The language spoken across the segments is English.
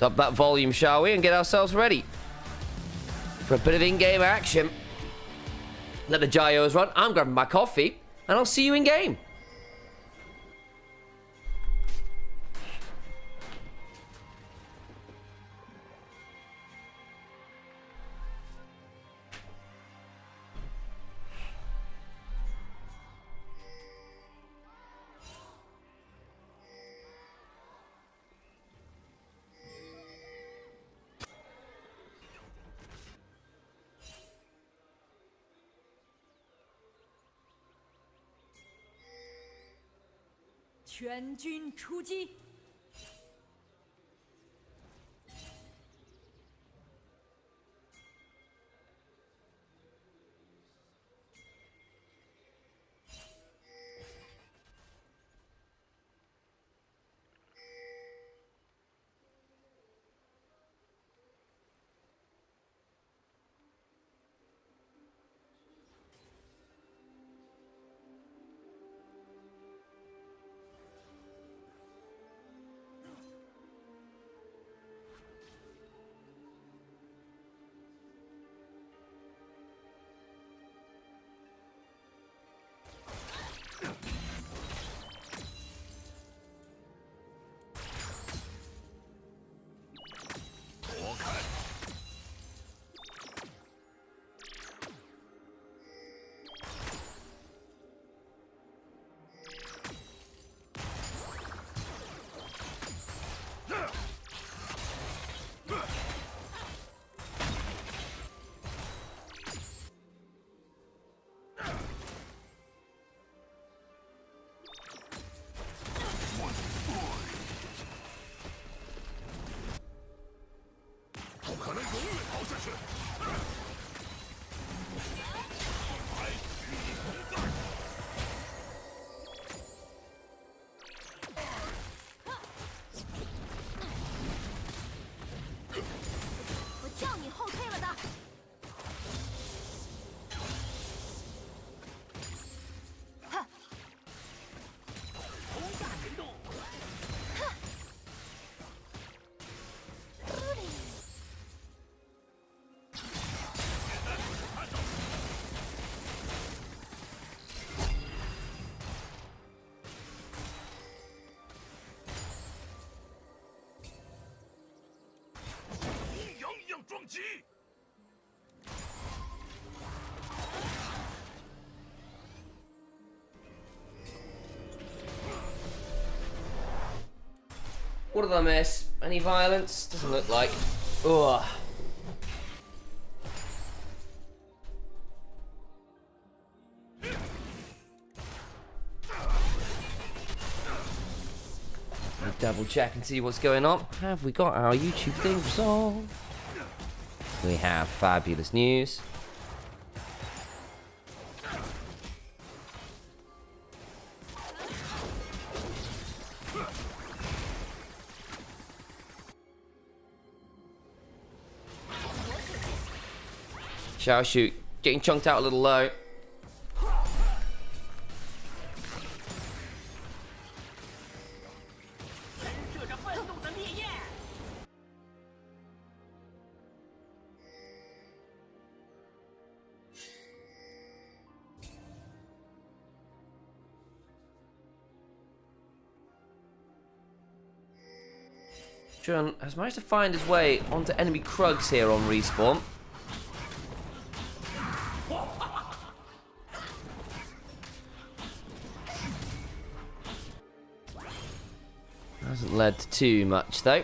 Let's up that volume, shall we, and get ourselves ready for a bit of in-game action. Let the gyros run. I'm grabbing my coffee, and I'll see you in-game. Quan军出击！ What did I miss? Any violence? Doesn't look like. Ugh. Double check and see what's going on. Have we got our YouTube thing resolved? We have fabulous news. Shall shoot. Getting chunked out a little low. John has managed to find his way onto enemy Krugs here on respawn. Hasn't led to too much though.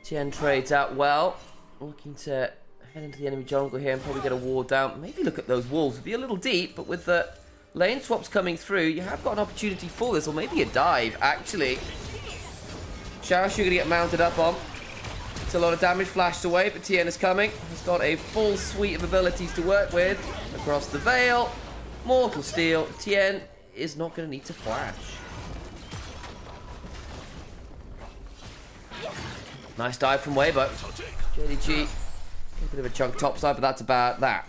Tien trades out well. Looking to head into the enemy jungle here and probably get a ward down. Maybe look at those wolves. It'd be a little deep, but with the lane swaps coming through, you have got an opportunity for this, or maybe a dive, actually. Xiaoshu gonna get mounted up on. It's a lot of damage flashed away, but Tien is coming. He's got a full suite of abilities to work with. Across the Veil, Mortal Steel. Tien is not going to need to flash. Nice dive from Weibo. JDG, a bit of a chunk topside, but that's about that.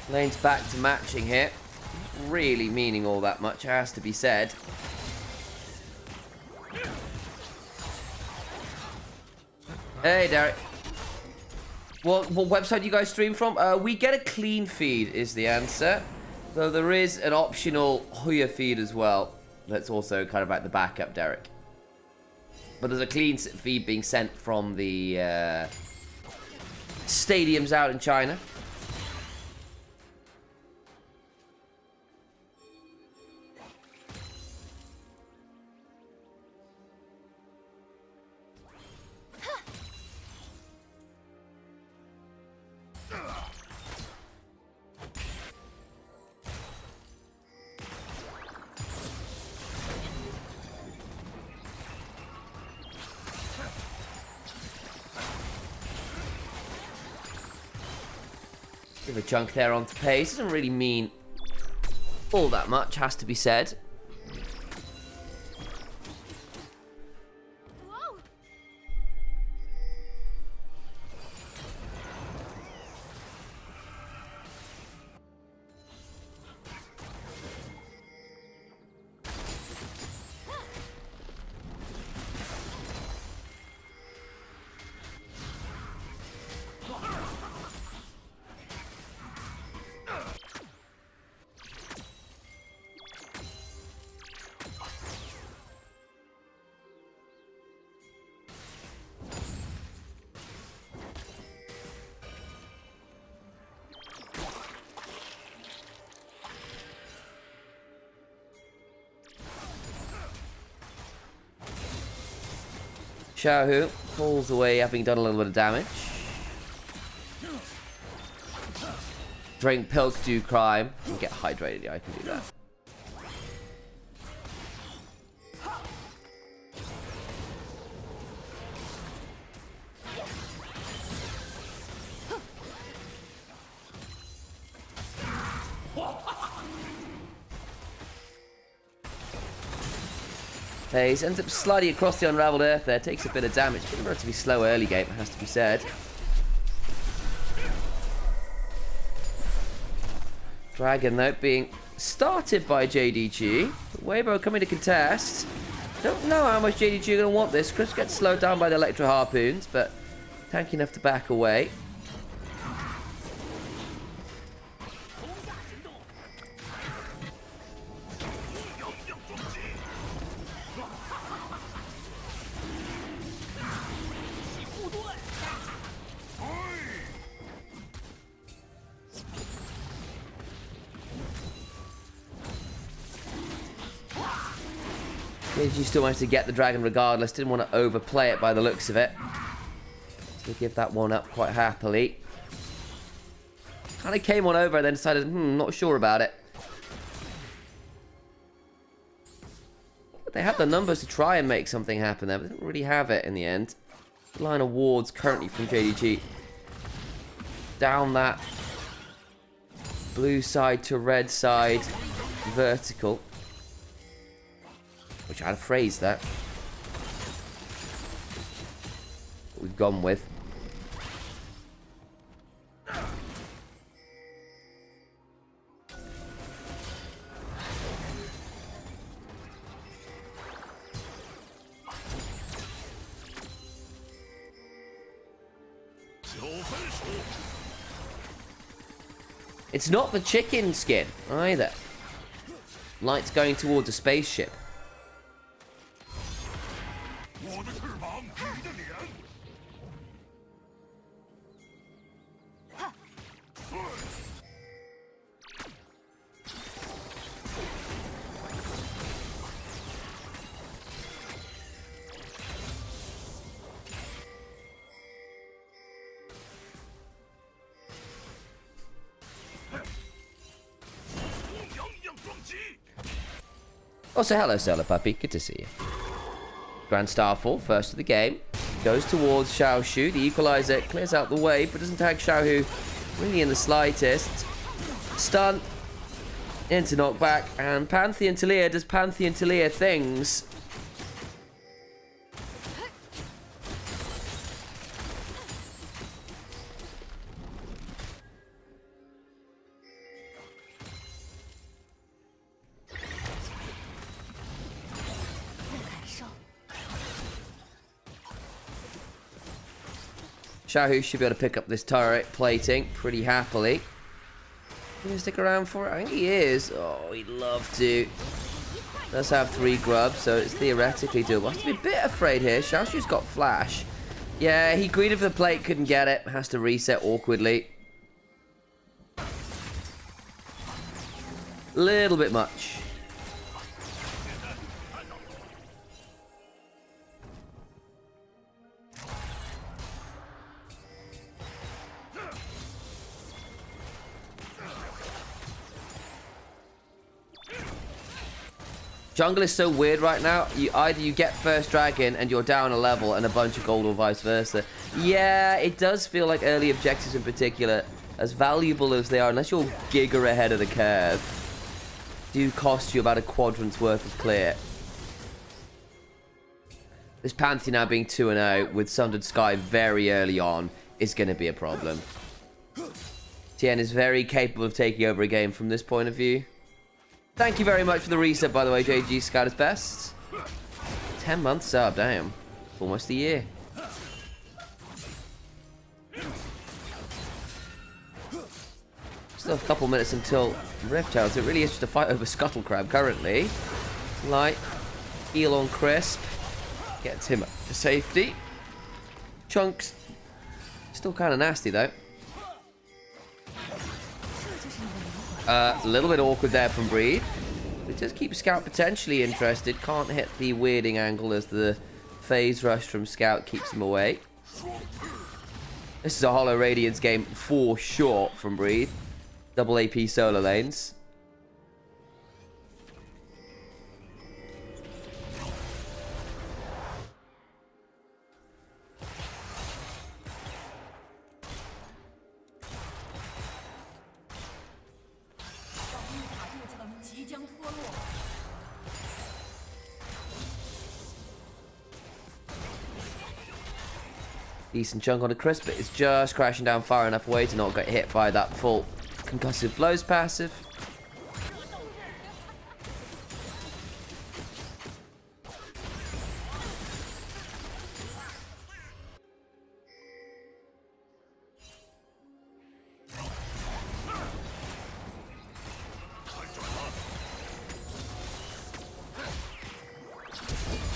Lane's back to matching here. Not really meaning all that much, has to be said. Hey, Derek. What website do you guys stream from? We get a clean feed is the answer. Though there is an optional Huya feed as well. That's also kind of like the backup, Derek. But there's a clean feed being sent from the stadiums out in China. Give a chunk there onto pace. Doesn't really mean all that much, has to be said. Xiaohu pulls away, having done a little bit of damage. Drink pills do crime. And get hydrated, yeah, I can do that. He ends up sliding across the Unraveled Earth there, takes a bit of damage. Been a relatively slow early game, it has to be said. Dragon, though, being started by JDG. Weibo coming to contest. Don't know how much JDG are going to want this. Chris gets slowed down by the Electro Harpoons, but tanky enough to back away. JDG still managed to get the dragon regardless. Didn't want to overplay it by the looks of it. So we'll give that one up quite happily. Kind of came on over and then decided, not sure about it. But they had the numbers to try and make something happen there, but didn't really have it in the end. Line of wards currently from JDG. Down that blue side to red side vertical. Which I had to phrase that. What we've gone with. It's not the chicken skin either. Light's going towards a spaceship. Also, hello, Solar Puppy. Good to see you. Grand Starfall, first of the game. Goes towards Xiaoshu. The equalizer clears out the way, but doesn't tag Xiaohu really in the slightest. Stun into knockback. And Pantheon Talia does Pantheon Talia things. Xiaohu should be able to pick up this turret plating pretty happily. Gonna stick around for it? I think he is. Oh, he'd love to. Does have 3 grubs, so it's theoretically doable. Has to be a bit afraid here. Xiaoshu's got flash. Yeah, he greeted for the plate, couldn't get it. Has to reset awkwardly. Little bit much. Jungle is so weird right now. Either you get first dragon and you're down a level and a bunch of gold, or vice versa. Yeah, it does feel like early objectives in particular, as valuable as they are, unless you're giga ahead of the curve, do cost you about a quadrant's worth of clear. This Pantheon now being 2-0 with Sundered Sky very early on is going to be a problem. Tien is very capable of taking over a game from this point of view. Thank you very much for the reset, by the way, JDG Scout is best. 10 months sub, damn. Almost a year. Still a couple minutes until Rift Herald. It really is just a fight over Scuttle Crab currently. Light, heal on Crisp. Gets him to safety. Chunks, still kind of nasty though. A little bit awkward there from Breed. It does keep Scout potentially interested. Can't hit the weirding angle as the phase rush from Scout keeps him away. This is a Hollow Radiance game for sure from Breed. Double AP solo lanes. Decent chunk on a Crisp, but it's just crashing down far enough away to not get hit by that full concussive blows passive.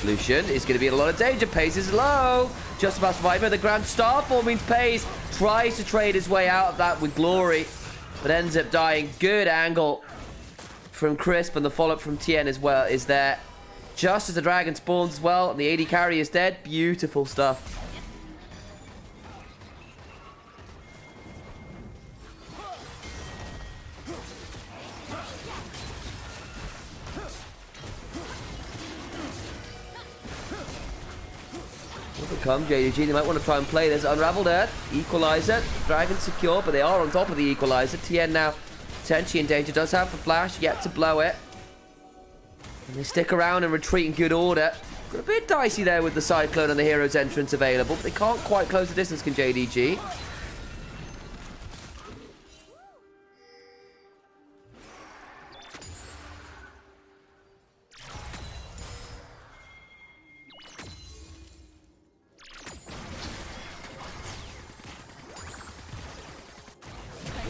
Lucian is going to be in a lot of danger. Pace is low. Just about surviving. The Grand Starfall means Pace tries to trade his way out of that with glory, but ends up dying. Good angle from Crisp, and the follow-up from Tien as well is there. Just as the dragon spawns as well, and the AD carry is dead. Beautiful stuff. Come JDG, they might want to try and play this. Unraveled Earth, Equalizer, Dragon secure, but they are on top of the Equalizer. Tien now potentially in danger, does have the flash, yet to blow it. And they stick around and retreat in good order. Got a bit dicey there with the Cyclone and the Hero's entrance available, but they can't quite close the distance, can JDG.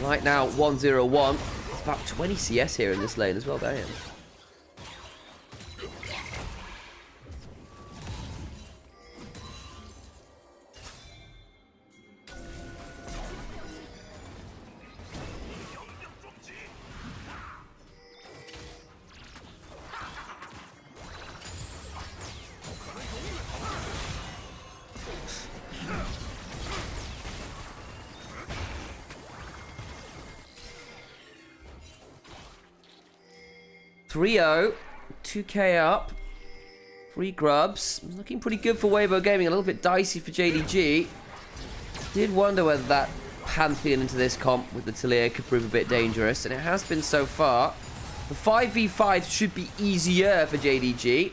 Right now, 1-0-1. It's about 20 CS here in this lane as well, damn. .3-0, 2k up, 3 grubs. Looking pretty good for Weibo Gaming, a little bit dicey for JDG. Did wonder whether that Pantheon into this comp with the Talia could prove a bit dangerous, and it has been so far. The 5v5 should be easier for JDG.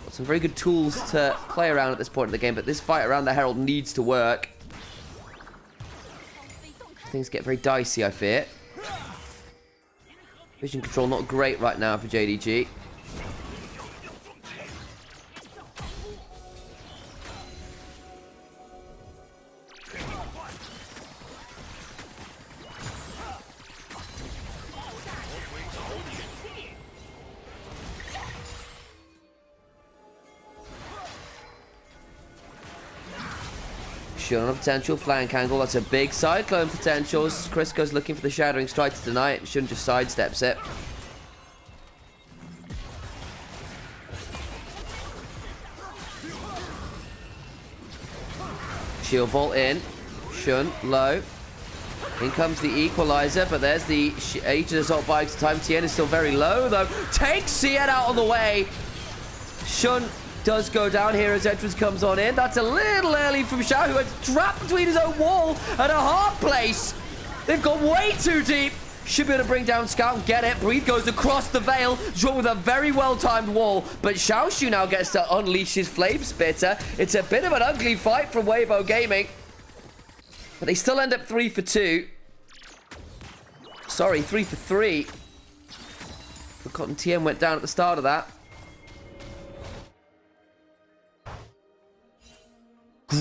Got some very good tools to play around at this point in the game, but this fight around the Herald needs to work. Things get very dicey, I fear. Vision control not great right now for JDG. On a potential flank angle. That's a big cyclone potential. Chris goes looking for the Shattering Strike to deny it. Shouldn't just sidesteps it. Shield Vault in. Shun low. In comes the Equalizer, but there's the Age of Assault Bikes. Time Tien is still very low though. Takes Cien out of the way. Shun does go down here as entrance comes on in. That's a little early from Xiao, who had trapped between his own wall and a hard place. They've gone way too deep. Should be able to bring down Scout and get it. Breathe goes across the veil, drawn with a very well-timed wall. But Xiaoshu now gets to unleash his Flame Spitter. It's a bit of an ugly fight from Weibo Gaming. But they still end up 3 for 2. Sorry, 3 for 3. The Cotton TM went down at the start of that.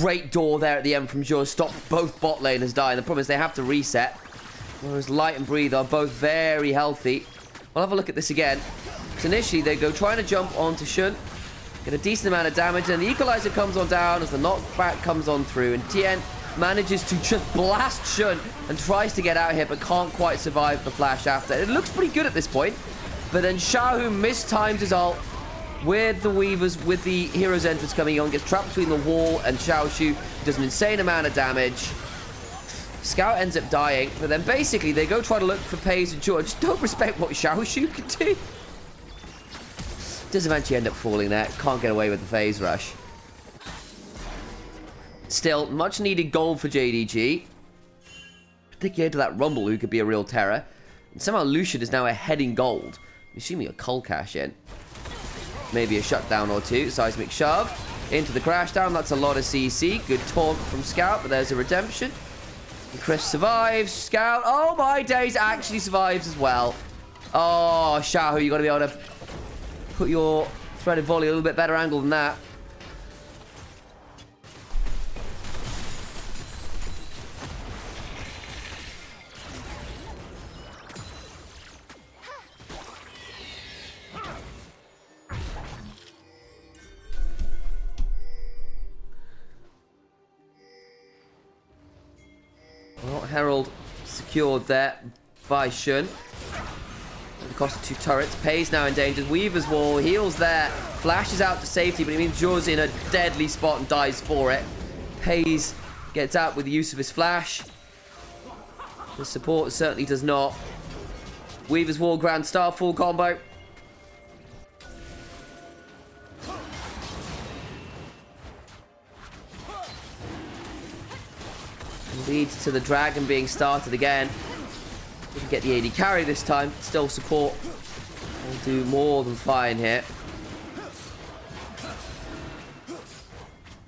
Great door there at the end from Zhou. Stopped both bot laners dying. The problem is they have to reset. Whereas Light and Breathe are both very healthy. We'll have a look at this again. So initially they go trying to jump onto Shun. Get a decent amount of damage. And the Equalizer comes on down as the knockback comes on through. And Tien manages to just blast Shun and tries to get out here, but can't quite survive the flash after. It looks pretty good at this point. But then Xiaohu mistimes his ult. With the Weavers, with the Hero's Entrance coming on, gets trapped between the wall and Xiaoshu, does an insane amount of damage. Scout ends up dying, but then basically they go try to look for Paze and George. Don't respect what Xiaoshu can do. Does eventually end up falling there. Can't get away with the phase rush. Still, much needed gold for JDG. Particularly to that Rumble, who could be a real terror. And somehow Lucian is now ahead in gold. I'm assuming a Cull cash in. Maybe a shutdown or two. Seismic shove into the crash down. That's a lot of CC. Good taunt from Scout, but there's a redemption. And Chris survives. Scout, oh my days, actually survives as well. Oh, Xiaohu, you got to be able to put your threaded volley a little bit better angle than that. Well, Herald secured there by Shun. The cost of 2 turrets. Paze now endangered. Weaver's wall. Heals there. Flashes out to safety, but it means Zhou's in a deadly spot and dies for it. Paze gets out with the use of his flash. The support certainly does not. Weaver's wall, Grand Star, full combo. Leads to the Dragon being started again. Didn't get the AD carry this time. Still support will do more than fine here.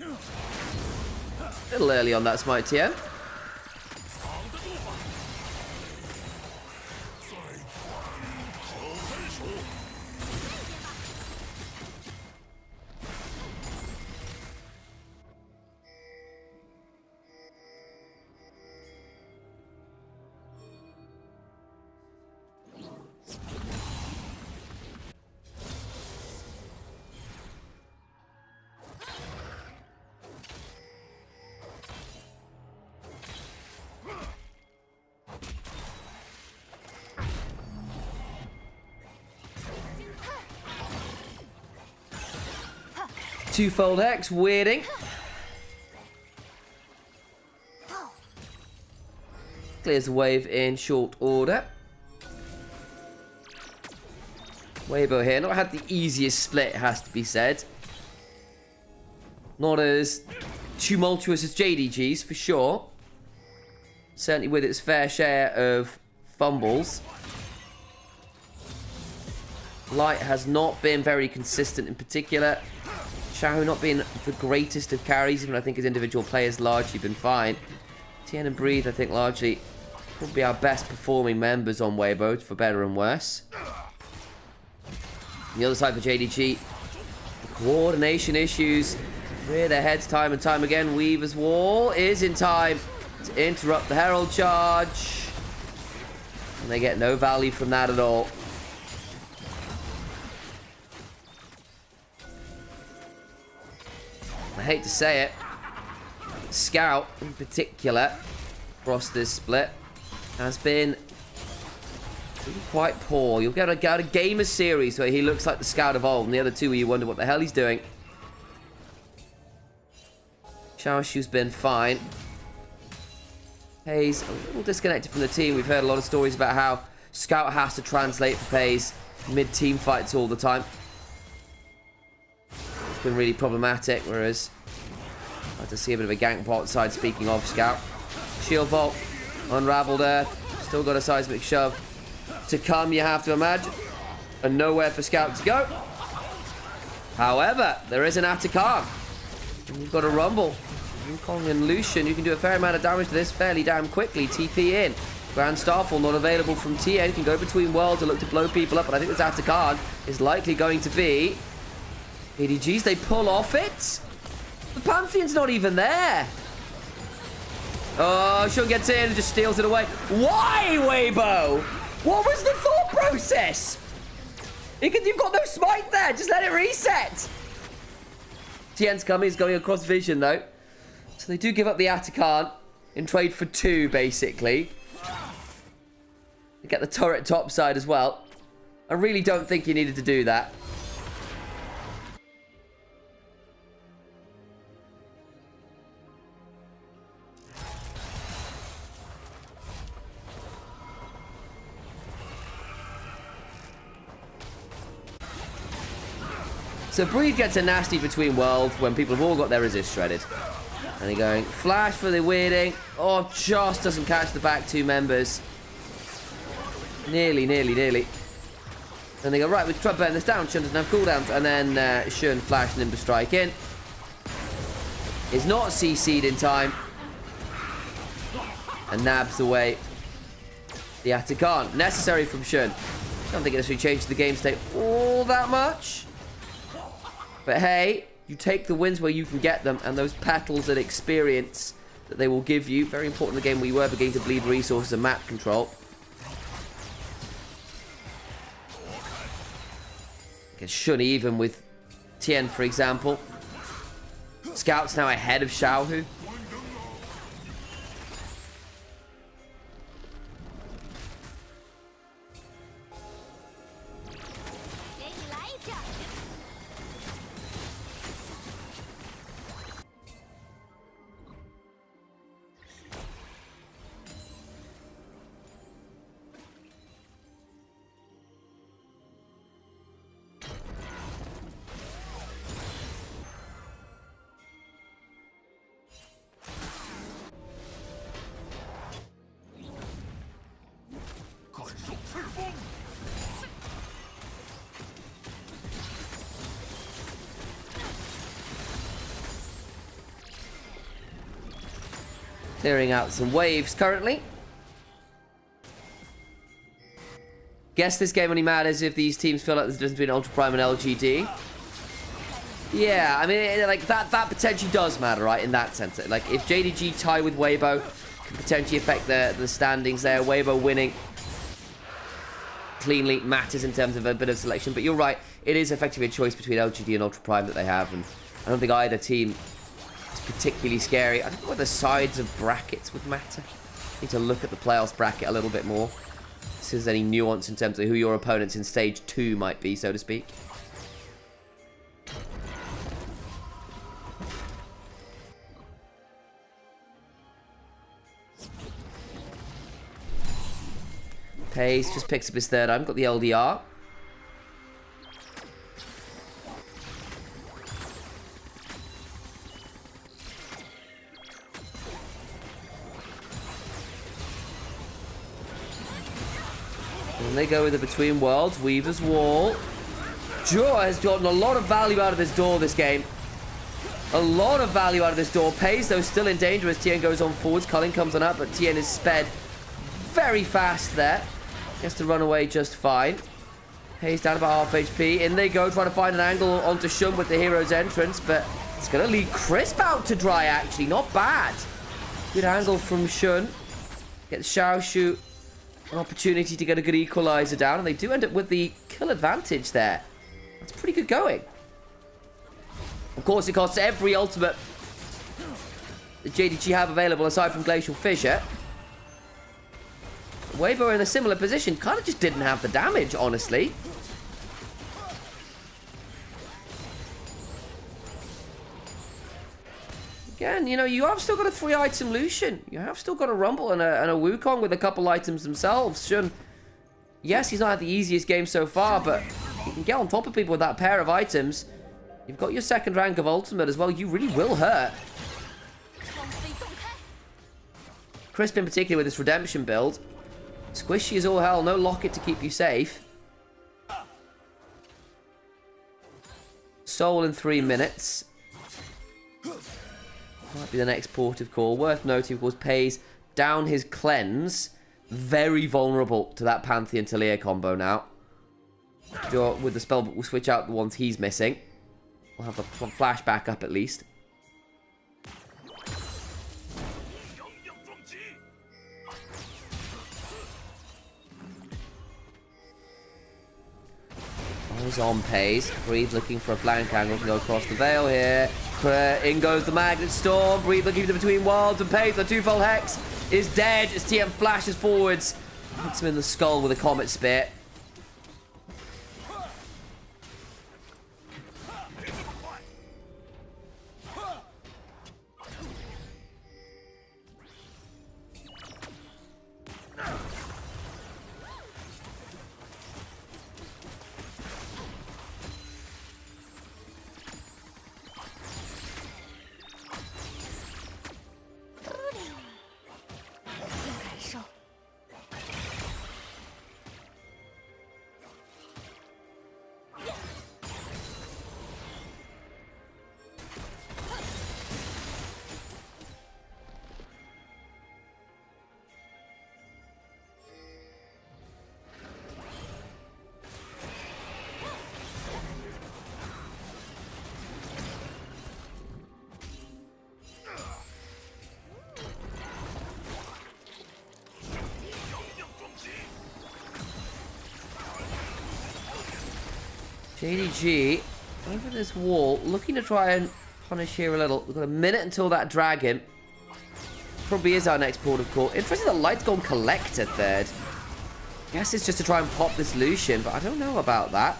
A little early on that smite TM. Twofold Hex, weirding. Clears the wave in short order. Weibo here, not had the easiest split, it has to be said. Not as tumultuous as JDG's, for sure. Certainly with its fair share of fumbles. Light has not been very consistent in particular. Xiao not being the greatest of carries, even I think his individual players largely been fine. Tien and Breathe, I think, largely probably our best performing members on Weibo, for better and worse. On the other side for JDG, the coordination issues rear their heads time and time again. Weaver's Wall is in time to interrupt the Herald charge. And they get no value from that at all. I hate to say it, Scout in particular, across this split, has been really quite poor. You'll get a gamer series where he looks like the Scout of old, and the other two where you wonder what the hell he's doing. Xiaoshu's been fine. Pays a little disconnected from the team. We've heard a lot of stories about how Scout has to translate for Pays mid-team fights all the time. It's been really problematic, whereas I like to see a bit of a gank pot side, speaking of Scout. Shield Vault, Unraveled Earth, still got a seismic shove to come, you have to imagine. And nowhere for Scout to go. However, there is an Atakan. And you've got a Rumble. Wukong and Lucian, you can do a fair amount of damage to this fairly damn quickly. TP in. Grand Starfall not available from Tien. Can go between worlds and look to blow people up, but I think this Atakan is likely going to be JDG's. They pull off it. The Pantheon's not even there. Oh, Shun gets in and just steals it away. Why, Weibo? What was the thought process? You've got no smite there. Just let it reset. Tien's coming. He's going across vision, though. So they do give up the Atakan in trade for 2, basically. They get the turret topside as well. I really don't think you needed to do that. So Breed gets a nasty between worlds when people have all got their resist shredded. And they're going flash for the weirding. Oh, just doesn't catch the back 2 members. Nearly. Then they go, right, we can try to burn this down. Shun doesn't have cooldowns. And then Shun flash Nimble Strike in. Is not CC'd in time. And nabs away the Atakan. Necessary from Shun. I don't think it necessarily changed the game state all that much. But hey, you take the wins where you can get them, and those petals and experience that they will give you. Very important in the game where you were beginning to bleed resources and map control. Gets Shun even with Tien, for example. Scout's now ahead of Xiaohu. Clearing out some waves currently. Guess this game only matters if these teams feel like there's a difference between Ultra Prime and LGD. Yeah, I mean, like, that potentially does matter, right, in that sense. Like, if JDG tie with Weibo, can potentially affect the standings there. Weibo winning cleanly matters in terms of a bit of selection. But you're right, it is effectively a choice between LGD and Ultra Prime that they have. And I don't think either team is particularly scary. I don't know whether the sides of brackets would matter. Need to look at the playoffs bracket a little bit more. If there's any nuance in terms of who your opponents in stage 2 might be, so to speak. Hayes just picks up his third item. Got the LDR. And they go with the Between Worlds. Weaver's Wall. Jura has gotten a lot of value out of this door this game. A lot of value out of this door. Pays, though, still in danger as Tien goes on forwards. Culling comes on up, but Tien is sped very fast there. Gets to run away just fine. Hayes down about half HP. In they go, trying to find an angle onto Shun with the hero's entrance, but it's going to lead Crisp out to dry, actually. Not bad. Good angle from Shun. Gets Xiaoshu an opportunity to get a good equalizer down, and they do end up with the kill advantage there. That's pretty good going. Of course, it costs every ultimate that JDG have available aside from Glacial Fissure. Weibo in a similar position. Kind of just didn't have the damage, honestly. Again, you know, you have still got a 3-item Lucian. You have still got a Rumble and a Wukong with a couple items themselves. Shun, yes, he's not had the easiest game so far, but you can get on top of people with that pair of items. You've got your second rank of ultimate as well. You really will hurt. Crisp in particular with this redemption build. Squishy as all hell. No locket to keep you safe. Soul in 3 minutes. Might be the next port of call. Worth noting, of course, Pays down his cleanse. Very vulnerable to that Pantheon Talia combo now. With the spellbook, we'll switch out the ones he's missing. We'll have a flash back up at least. He's on Pays. Breathe looking for a flank angle to go across the veil here. In goes the Magnet Storm. Breathe looking for the Between Worlds, and Pays, the twofold Hex, is dead as TM flashes forwards. Hits him in the skull with a Comet Spear. JDG over this wall, looking to try and punish here a little. We've got a minute until that dragon. Probably is our next port of call. Interesting that Light's gone Collector third. Guess it's just to try and pop this Lucian, but I don't know about that.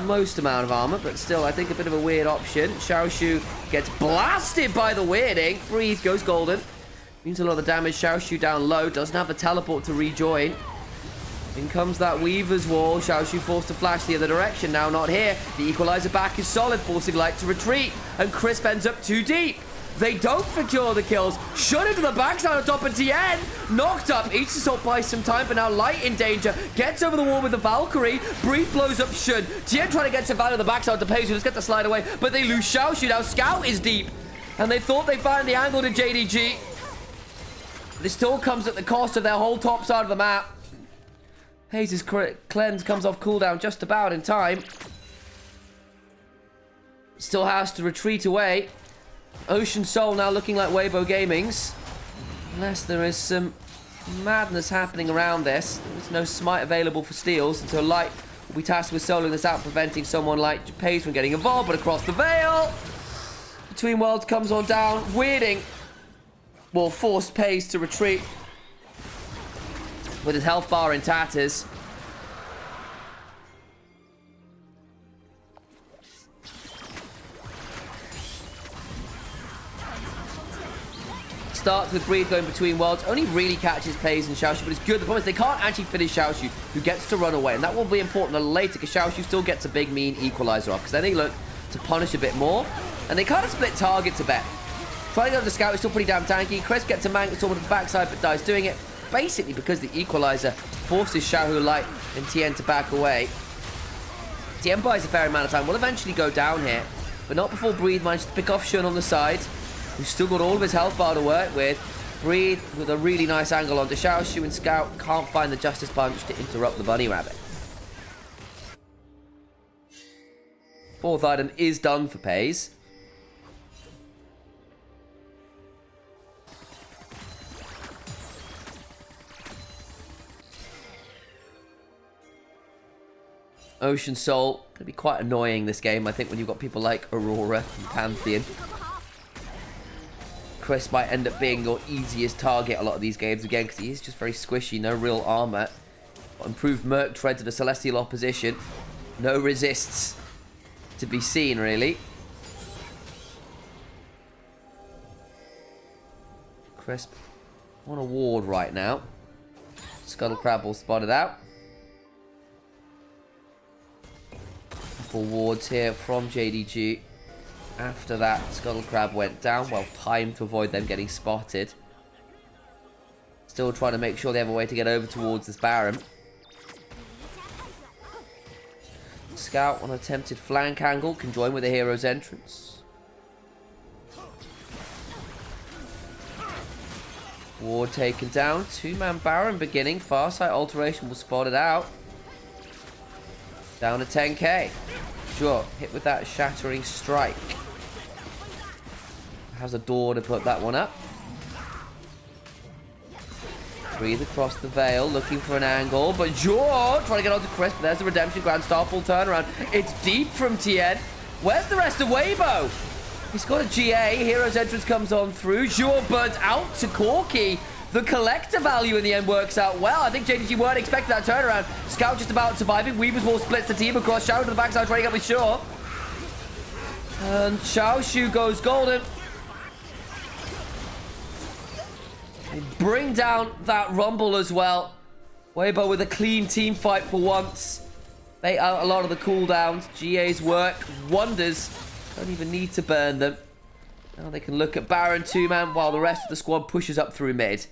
Most amount of armor, but still, I think a bit of a weird option. Xiaoshu gets blasted by the weirding. Breathe goes golden. Means a lot of damage. Xiaoshu down low. Doesn't have the teleport to rejoin. In comes that Weaver's Wall. Xiaoshu forced to flash the other direction. Now not here. The equalizer back is solid, forcing Light to retreat. And Crisp ends up too deep. They don't secure the kills. Shut into the backside on top of Tien. Knocked up. Each assault buys some time, but now Light in danger. Gets over the wall with the Valkyrie. Breathe blows up Shun. Tien trying to get some value on the backside to Pays, who just get the slide away. But they lose Xiaoshu. Now Scout is deep. And they thought they found the angle to JDG. This still comes at the cost of their whole top side of the map. Hayes' cleanse comes off cooldown just about in time. Still has to retreat away. Ocean Soul now looking like Weibo Gaming's. Unless there is some madness happening around this. There's no smite available for steals, and so Light will be tasked with soloing this out, preventing someone like Pays from getting involved, but across the veil. Between Worlds comes on down. Weirding will force Pays to retreat. With his health bar in tatters. starts with Breathe going between worlds. Only really catches Pays and Xiaoshu, but it's good. The problem is they can't actually finish Xiaoshu, who gets to run away. And that will be important a little later, because Xiaoshu still gets a big, mean equalizer off. Because then they look to punish a bit more. And they kind of split targets a bit. Trying to go to the Scout is still pretty damn tanky. Chris gets a Mangle Storm to the backside, but dies doing it. Basically because the equalizer forces Xiaohu Light and Tien to back away. Tien buys a fair amount of time. Will eventually go down here, but not before Breathe manages to pick off Shun on the side, who's still got all of his health bar to work with. Breathe with a really nice angle onto Xiaoshu, and Scout can't find the Justice Punch to interrupt the Bunny Rabbit. Fourth item is done for Pays. Ocean Soul, gonna be quite annoying this game, I think, when you've got people like Aurora and Pantheon. Chris might end up being your easiest target a lot of these games again, because he is just very squishy, no real armor. Got improved Merc Tread to the Celestial opposition. No resists to be seen, really. Crisp on a ward right now. Scuttle Crab will spot it out. Wards here from JDG. After that, Scuttle Crab went down. Well timed to avoid them getting spotted. Still trying to make sure they have a way to get over towards this Baron. Scout on an attempted flank angle can join with the hero's entrance. Ward taken down. Two-man Baron beginning. Farsight alteration will spot it out. Down to 10k. Sure, hit with that shattering strike. Has a door to put that one up. Breathe across the veil, looking for an angle, but Jor trying to get onto Chris, but there's the Redemption Grand Star full turnaround. It's deep from Tien. Where's the rest of Weibo? He's got a GA. Hero's entrance comes on through. Jor burnt out to Corki. The collector value in the end works out well. I think JDG weren't expecting that turnaround. Scout just about surviving. Weaver's Wall splits the team across. Xiao to the backside, trading up with Shaw. And Xiaoshu goes golden. They bring down that Rumble as well. Weibo with a clean team fight for once. They out a lot of the cooldowns. GA's work wonders. Don't even need to burn them. Now they can look at Baron two-man while the rest of the squad pushes up through mid.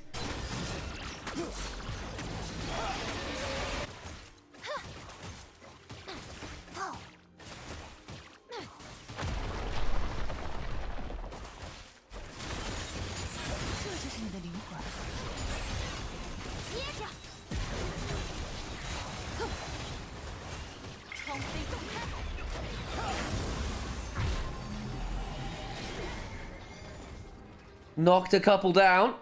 Knocked a couple down.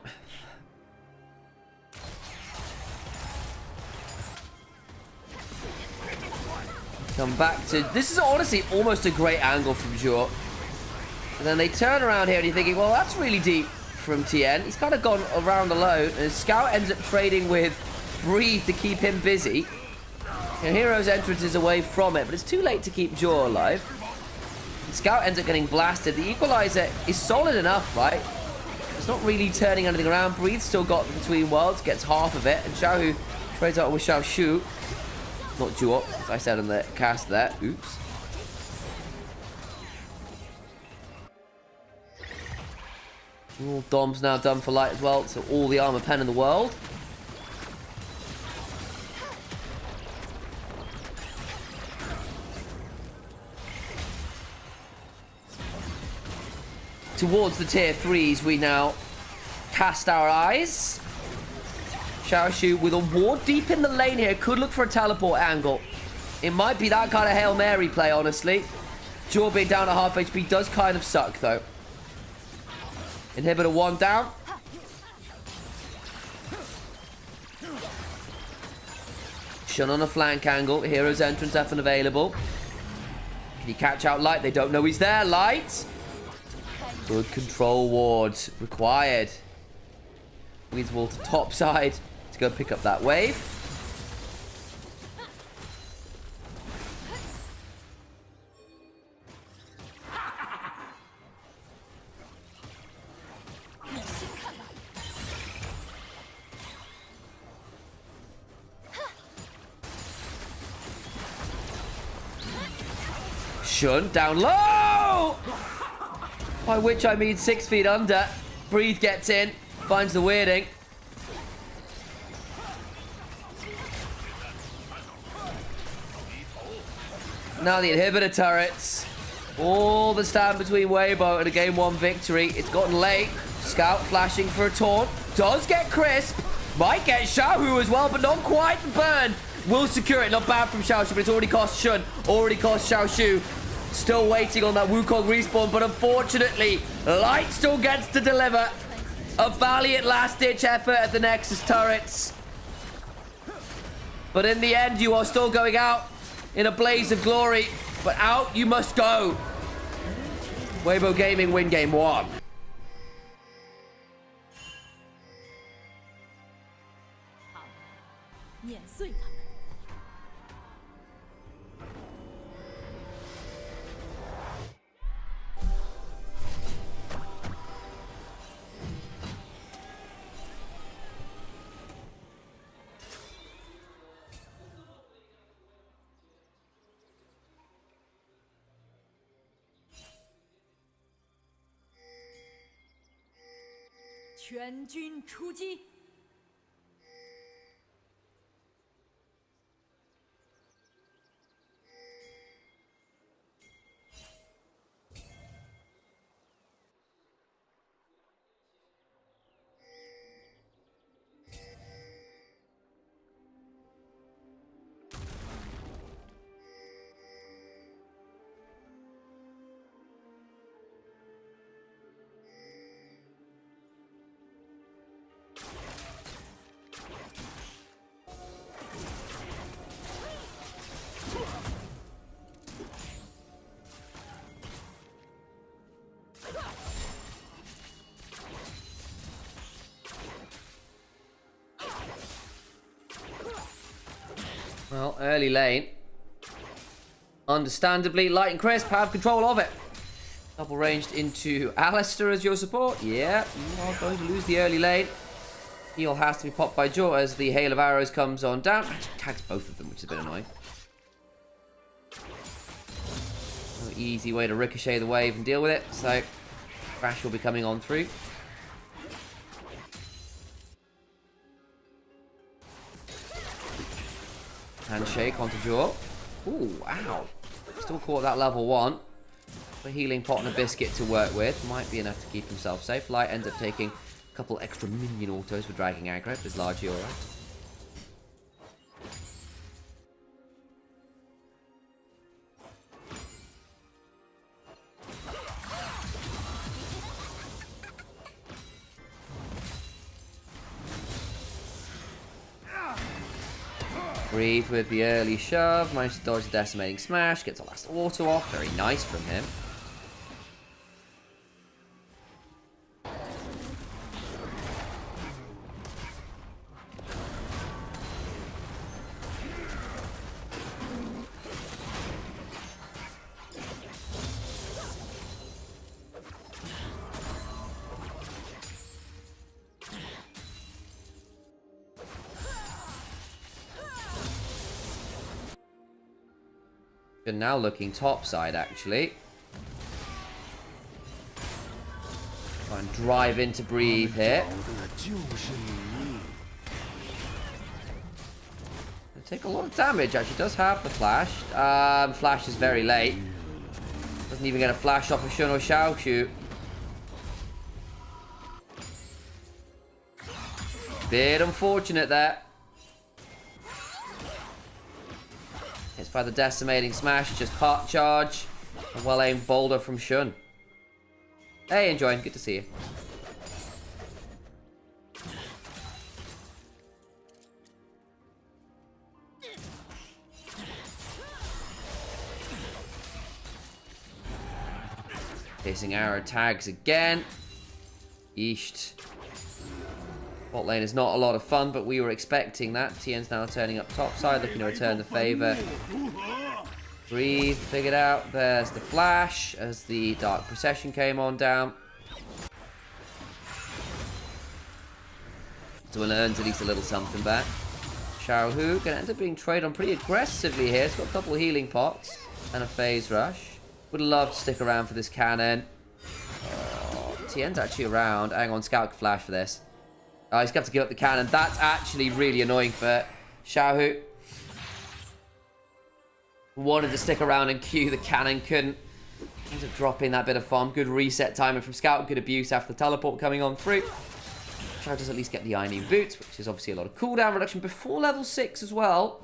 Come back to... This is honestly almost a great angle from Jor. And then they turn around here and you're thinking, well, that's really deep from Tien. He's kind of gone around alone. And Scout ends up trading with Breathe to keep him busy. And Hero's entrance is away from it, but it's too late to keep Jor alive. And Scout ends up getting blasted. The equalizer is solid enough, right? It's not really turning anything around. Breathe still got between worlds, gets half of it. And Xiaohu trades out with Xiaoshu. Not Jor, as I said in the cast there. Oops. All Dom's now done for light as well, so all the armor pen in the world. Towards the tier 3s, we now cast our eyes. Xiaoshu with a ward deep in the lane here. Could look for a teleport angle. It might be that kind of Hail Mary play, honestly. Jor being down at half HP does kind of suck, though. Inhibitor 1 down. Shun on a flank angle. Hero's entrance up and available. Can he catch out Light? They don't know he's there. Light. Good control wards required. Weeds Wall to top side to go pick up that wave. Shun down low! By which I mean 6 feet under. Breathe gets in, finds the weirding. Now the inhibitor turrets. All the stand between Weibo and a game 1 victory. It's gotten late. Scout flashing for a taunt. Does get Crisp. Might get Xiaohu as well, but not quite the burn. Will secure it. Not bad from Xiaoshu, but it's already cost Shun. Already cost Xiaoshu. Still waiting on that Wukong respawn, but unfortunately, Light still gets to deliver. A valiant last-ditch effort at the Nexus turrets. But in the end, you are still going out in a blaze of glory. But out you must go. Weibo Gaming win game 1. Well, early lane. Understandably, Light and Crisp have control of it. Double ranged into Alistair as your support. Yeah, you are going to lose the early lane. Heal has to be popped by Jaw as the hail of arrows comes on down. Actually tags both of them, which is a bit annoying. No easy way to ricochet the wave and deal with it. So, Crash will be coming on through. Handshake onto Jaw. Ooh, ow. Still caught that level 1. The healing pot and a biscuit to work with. Might be enough to keep himself safe. Light ends up taking a couple extra minion autos for dragging aggro. But it's largely alright. Breathe with the early shove. Managed to dodge the decimating smash. Gets a last auto off. Very nice from him. They're now looking topside, actually. Try and drive into Breathe here. They take a lot of damage, actually. Does have the flash. Flash is very late. Doesn't even get a flash off of Shun or Xiaoshu. Bit unfortunate there. Hits by the decimating smash, just part charge. A well-aimed boulder from Shun. Hey, enjoying. Good to see you. Chasing arrow tags again. Yeesh. Bot lane is not a lot of fun, but we were expecting that. TN's now turning up topside, looking to return the favour. Breathe, figured out. There's the flash as the Dark Procession came on down. So it earns at least a little something back. Xiaohu gonna end up being traded on pretty aggressively here. It's got a couple of healing pots and a phase rush. Would love to stick around for this cannon. Tien's actually around. Hang on, Scout can flash for this. Oh, he's got to give up the cannon. That's actually really annoying for Xiaohu. Wanted to stick around and queue. The cannon couldn't. Ends up dropping that bit of farm. Good reset timing from Scout. Good abuse after the teleport coming on through. Xiao does at least get the Iron boots, which is obviously a lot of cooldown reduction before level 6 as well.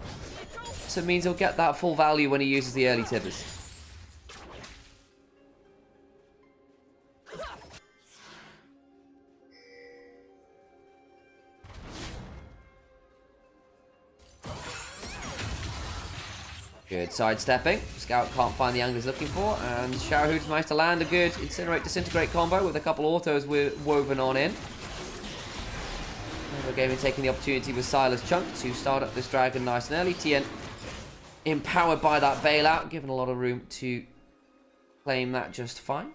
So it means he'll get that full value when he uses the early tibbers. Good sidestepping. Scout can't find the angle he's looking for, and Xiaohu's managed to land a good Incinerate Disintegrate combo with a couple autos woven on in. Gaming taking the opportunity with Silas Chunk to start up this dragon nice and early. Tien empowered by that bailout, given a lot of room to claim that just fine.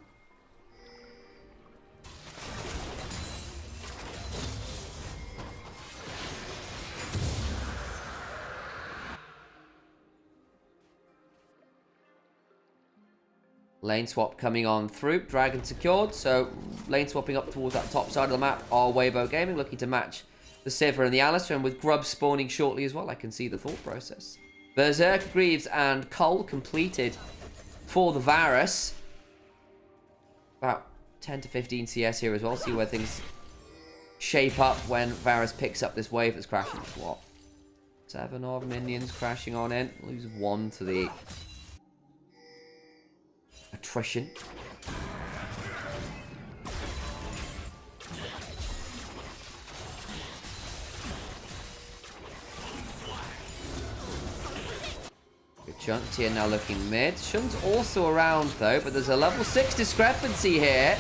Lane swap coming on through. Dragon secured, so lane swapping up towards that top side of the map are Weibo Gaming, looking to match the Sivir and the Alistair, and with Grub spawning shortly as well, I can see the thought process. Berserker Greaves and Cole completed for the Varus. About 10 to 15 CS here as well. See where things shape up when Varus picks up this wave that's crashing. What? 7 of minions crashing on in. Lose 1 to the attrition. Good chunk. Tien now looking mid. Shun's also around though, but there's a level 6 discrepancy here.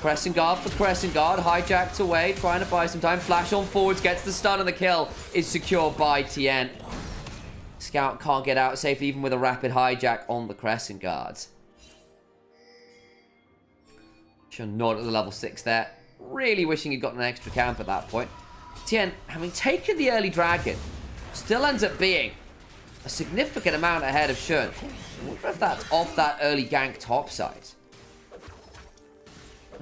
Crescent Guard for Crescent Guard. Hijacked away, trying to buy some time. Flash on forwards, gets the stun, and the kill is secured by Tien. Scout can't get out safely even with a rapid hijack on the Crescent Guards. Shun not at the level 6 there. Really wishing he'd gotten an extra camp at that point. Tien, having taken the early dragon, still ends up being a significant amount ahead of Shun. I wonder if that's off that early gank topside.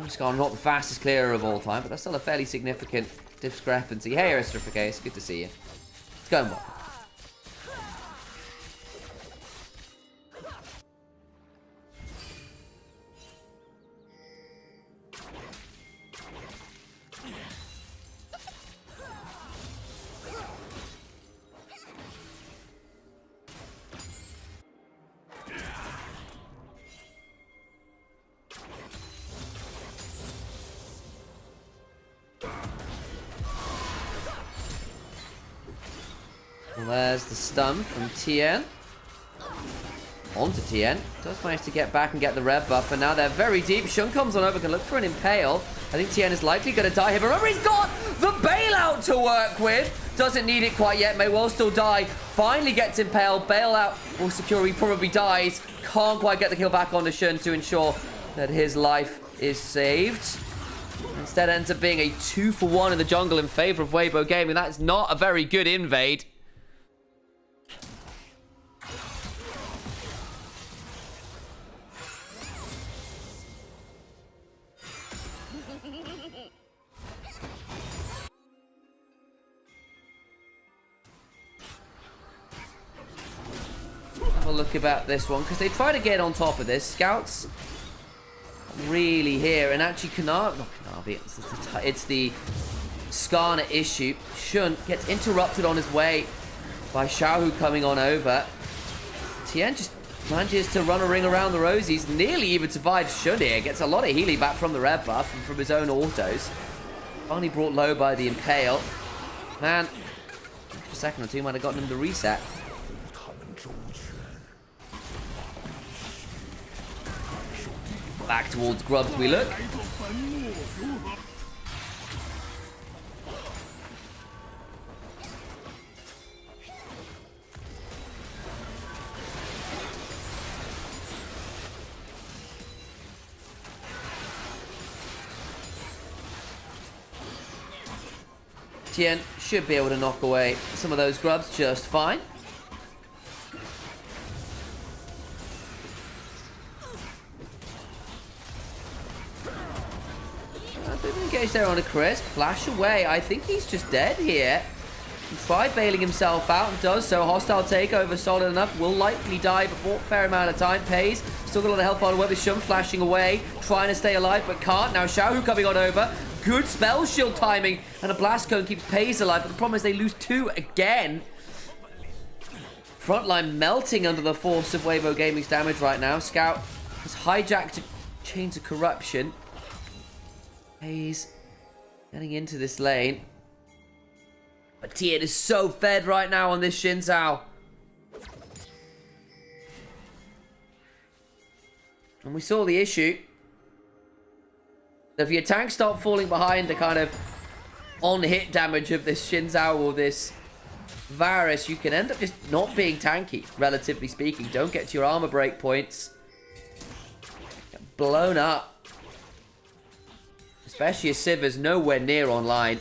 Scar not the fastest clearer of all time, but that's still a fairly significant discrepancy. Hey, Aristophagase, good to see you. It's going well. Well, there's the stun from Tien. Onto Tien. Does manage to get back and get the red buff, and now they're very deep. Shun comes on over, can look for an impale. I think Tien is likely going to die here, but remember, he's got the bailout to work with. Doesn't need it quite yet, may well still die. Finally gets impaled. Bailout will secure, he probably dies. Can't quite get the kill back onto Shun to ensure that his life is saved. Instead ends up being a 2-for-1 in the jungle in favor of Weibo Gaming. That is not a very good invade. Have a look about this one, because they try to get on top of this. Scouts really here, and actually not Kanavi, it's the Skarner issue. Shun gets interrupted on his way by Xiaohu coming on over. Tien just manages to run a ring around the rosies, nearly even survives Shun here. Gets a lot of healing back from the red buff and from his own autos. Finally brought low by the impale. Man, for a second or two might have gotten him the reset. Back towards Grubs we look. Tien should be able to knock away some of those Grubs just fine. bit of engaged there on a Crisp. Flash away. I think he's just dead here. He tried bailing himself out and does so. Hostile takeover solid enough. Will likely die, but for a fair amount of time. Pays. Still got a lot of health on the web with Shum flashing away. Trying to stay alive, but can't. Now Xiaohu coming on over. Good spell shield timing. And a blast cone keeps Pays alive. But the problem is they lose 2 again. Frontline melting under the force of Weibo Gaming's damage right now. Scout has hijacked Chains of Corruption. Pays getting into this lane. But Tien is so fed right now on this Xin Zhao. And we saw the issue. If your tanks start falling behind the kind of on-hit damage of this Xin Zhao or this Varus, you can end up just not being tanky, relatively speaking. Don't get to your armor break points. Get blown up. Especially as Siva's nowhere near online.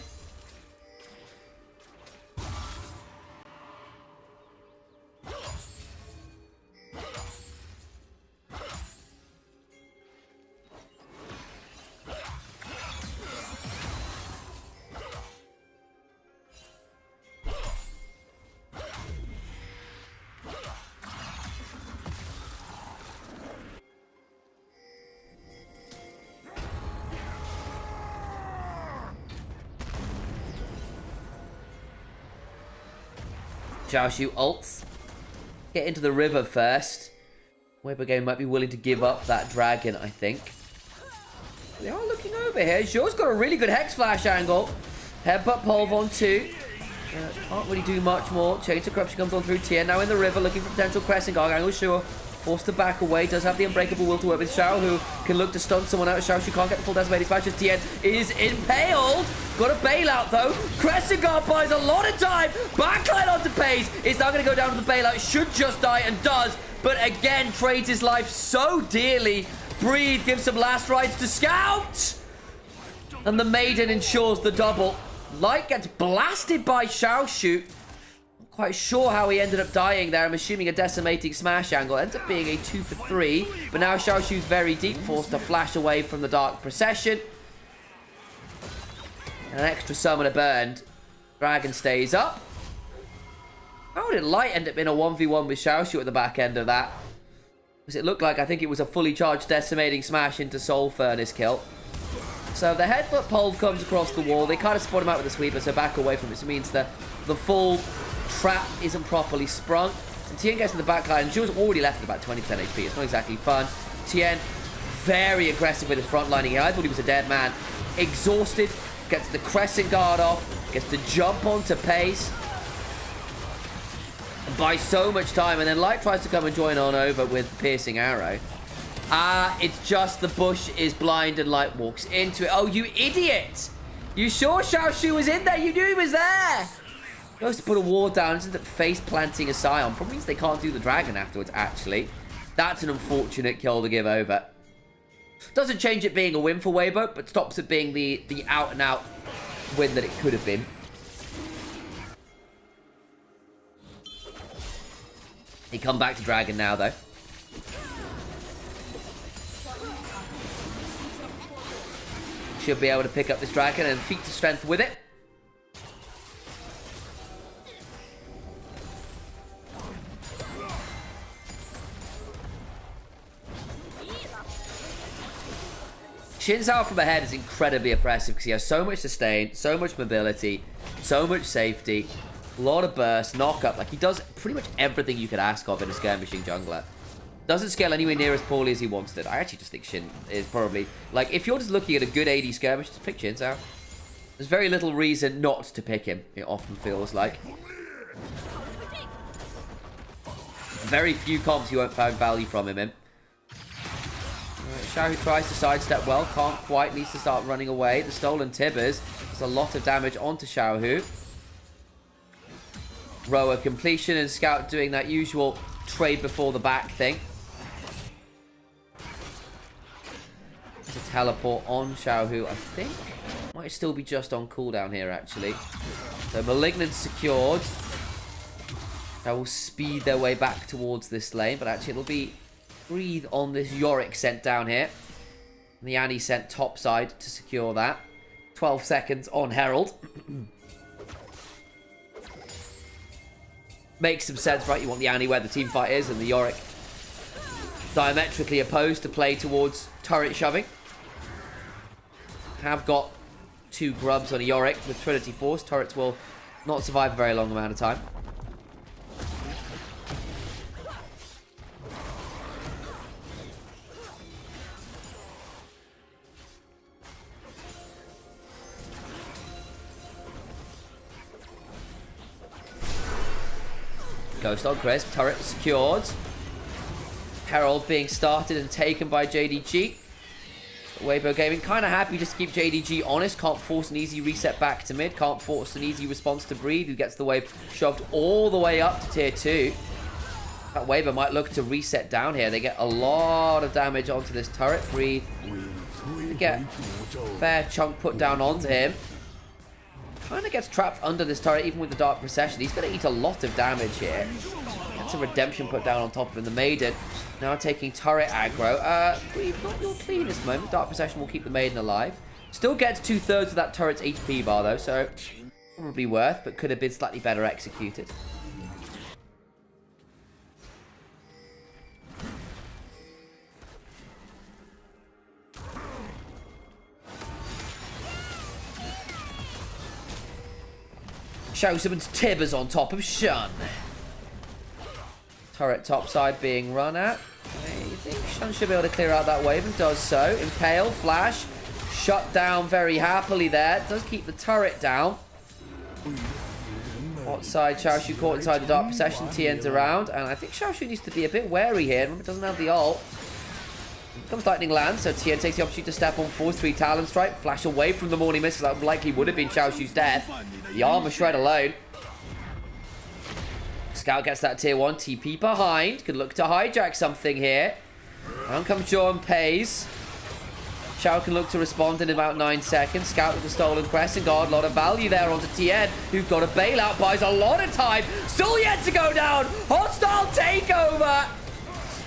Xiaoshu ults. Get into the river first. Weibo Game might be willing to give up that dragon, I think. They are looking over here. Zhou's got a really good Hex Flash angle. Headbutt Polv on 2. Can't really do much more. Chains of Corruption comes on through Tien. Now in the river, looking for potential Crescent Guard angle. Sure. Forced to back away. Does have the Unbreakable Will to work with Xiao, who can look to stun someone out. Xiao, she can't get the full decimating smashes. Tien is impaled. Got a bailout, though. Crescent Guard buys a lot of time. Backline onto Pays. It's now going to go down to the bailout. Should just die and does. But again, trades his life so dearly. Breathe, gives some last rites to Scout. And the Maiden ensures the double. Light gets blasted by Xiaoshu. Quite sure how he ended up dying there. I'm assuming a decimating smash angle. Ends up being a 2 for 3. But now Xiaoshu's very deep, forced to flash away from the Dark Procession. And an extra summoner burned. Dragon stays up. How did Light end up in a 1v1 with Xiaoshu at the back end of that? Because it looked like, I think it was a fully charged decimating smash into Soul Furnace kill. So the headbutt pole comes across the wall. They kind of spot him out with the sweeper, so back away from it. So it means the full trap isn't properly sprung. And Tien gets in the back line. And Zhou's already left at about 20% HP. It's not exactly fun. Tien, very aggressive with his front lining here. I thought he was a dead man. Exhausted. Gets the Crescent Guard off. Gets to jump onto Pace. And buys so much time. And then Light tries to come and join on over with Piercing Arrow. It's just the bush is blind and Light walks into it. Oh, you idiot! You sure Xiaoshu was in there? You knew he was there! Goes to put a ward down, ends up face planting a Scion. Probably means they can't do the dragon afterwards, actually. That's an unfortunate kill to give over. Doesn't change it being a win for Weibo, but stops it being the out-and-out win that it could have been. He come back to dragon now, though. Should be able to pick up this dragon and feat to strength with it. Xin Zhao from ahead is incredibly oppressive because he has so much sustain, so much mobility, so much safety, a lot of burst, knock up. Like, he does pretty much everything you could ask of in a skirmishing jungler. Doesn't scale anywhere near as poorly as he wants it. I actually just think Xin is probably... Like, if you're just looking at a good AD skirmish, just pick Xin Zhao. There's very little reason not to pick him, it often feels like. Very few comps you won't find value from him in. Xiaohu tries to sidestep well, can't quite, needs to start running away. The stolen Tibbers does a lot of damage onto Xiaohu. Rower completion and Scout doing that usual trade before the back thing. There's a teleport on Xiaohu, I think. Might still be just on cooldown here, actually. So Malignant secured. They will speed their way back towards this lane, but actually it'll be Breathe on this Yorick sent down here. And the Annie sent topside to secure that. 12 seconds on Herald. Makes some sense, right? You want the Annie where the team fight is, and the Yorick diametrically opposed to play towards turret shoving. Have got 2 grubs on a Yorick with Trinity Force. Turrets will not survive a very long amount of time. Ghost on Crisp, turret secured. Herald being started and taken by JDG. Weibo Gaming kind of happy just to keep JDG honest. Can't force an easy reset back to mid. Can't force an easy response to Breathe, who gets the wave shoved all the way up to tier 2. That Weibo might look to reset down here. They get a lot of damage onto this turret. Breathe. They get a fair chunk put down onto him. Kind of gets trapped under this turret, even with the Dark Procession. He's going to eat a lot of damage here. Gets a Redemption put down on top of him. The Maiden now taking turret aggro. Breathe, not your cleanest moment. Dark Procession will keep the Maiden alive. Still gets 2/3 of that turret's HP bar, though, so probably worth, but could have been slightly better executed. Showsman's Tibbers on top of Shun. Turret topside being run at. I think Shun should be able to clear out that wave and does so. Impale, Flash, shut down very happily there. Does keep the turret down. Outside, Xiaoshu caught inside the Dark Procession. TN's around, and I think Xiaoshu needs to be a bit wary here. Remember, doesn't have the ult. Comes Lightning Land, so TN takes the opportunity to step on force. 3 Talon Strike, flash away from the Morning Mist. That likely would have been Xiaoshu's death. The Armor Shred alone. Scout gets that tier 1. TP behind. Could look to hijack something here. Down comes John Pays. Xiao can look to respond in about 9 seconds. Scout with the Stolen Crescent Guard. A lot of value there onto TN, who've got a bailout. Buys a lot of time. Still yet to go down. Hostile takeover.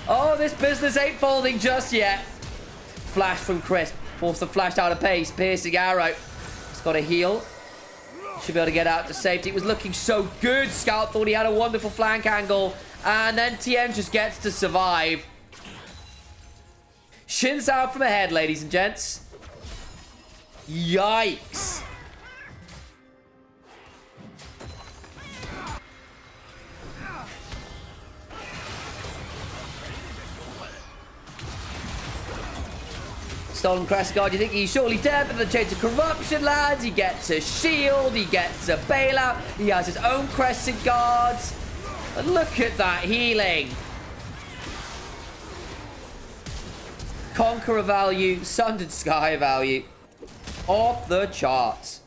Oh, this business ain't folding just yet. Flash from Crisp. Forced the flash out of pace. Piercing arrow. He's got a heal. Should be able to get out to safety. It was looking so good. Scout thought he had a wonderful flank angle. And then TN just gets to survive. Shins out from ahead, ladies and gents. Yikes. Stolen Crescent Guard, you think he's surely dead, but the Chains of Corruption lands. He gets a shield, he gets a bailout, he has his own Crescent Guards. And look at that healing. Conqueror value, Sundered Sky value. Off the charts.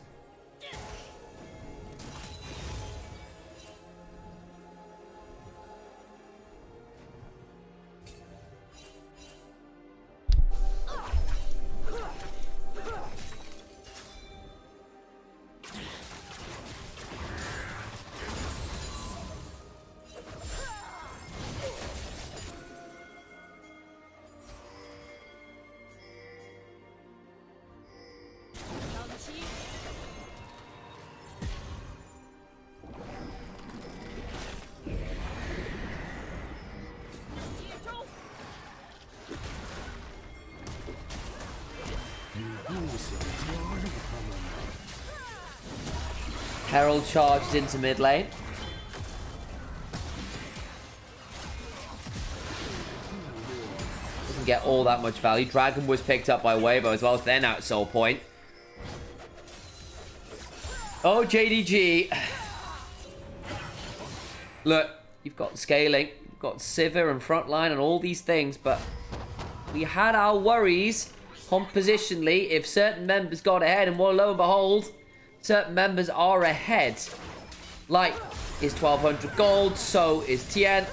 Herald charges into mid lane. Doesn't get all that much value. Dragon was picked up by Weibo as well, so they're now at soul point. Oh, JDG. Look, you've got scaling, you've got Sivir and frontline and all these things, but we had our worries compositionally if certain members got ahead, and well, lo and behold, certain members are ahead. Light is 1200 gold, so is Tien.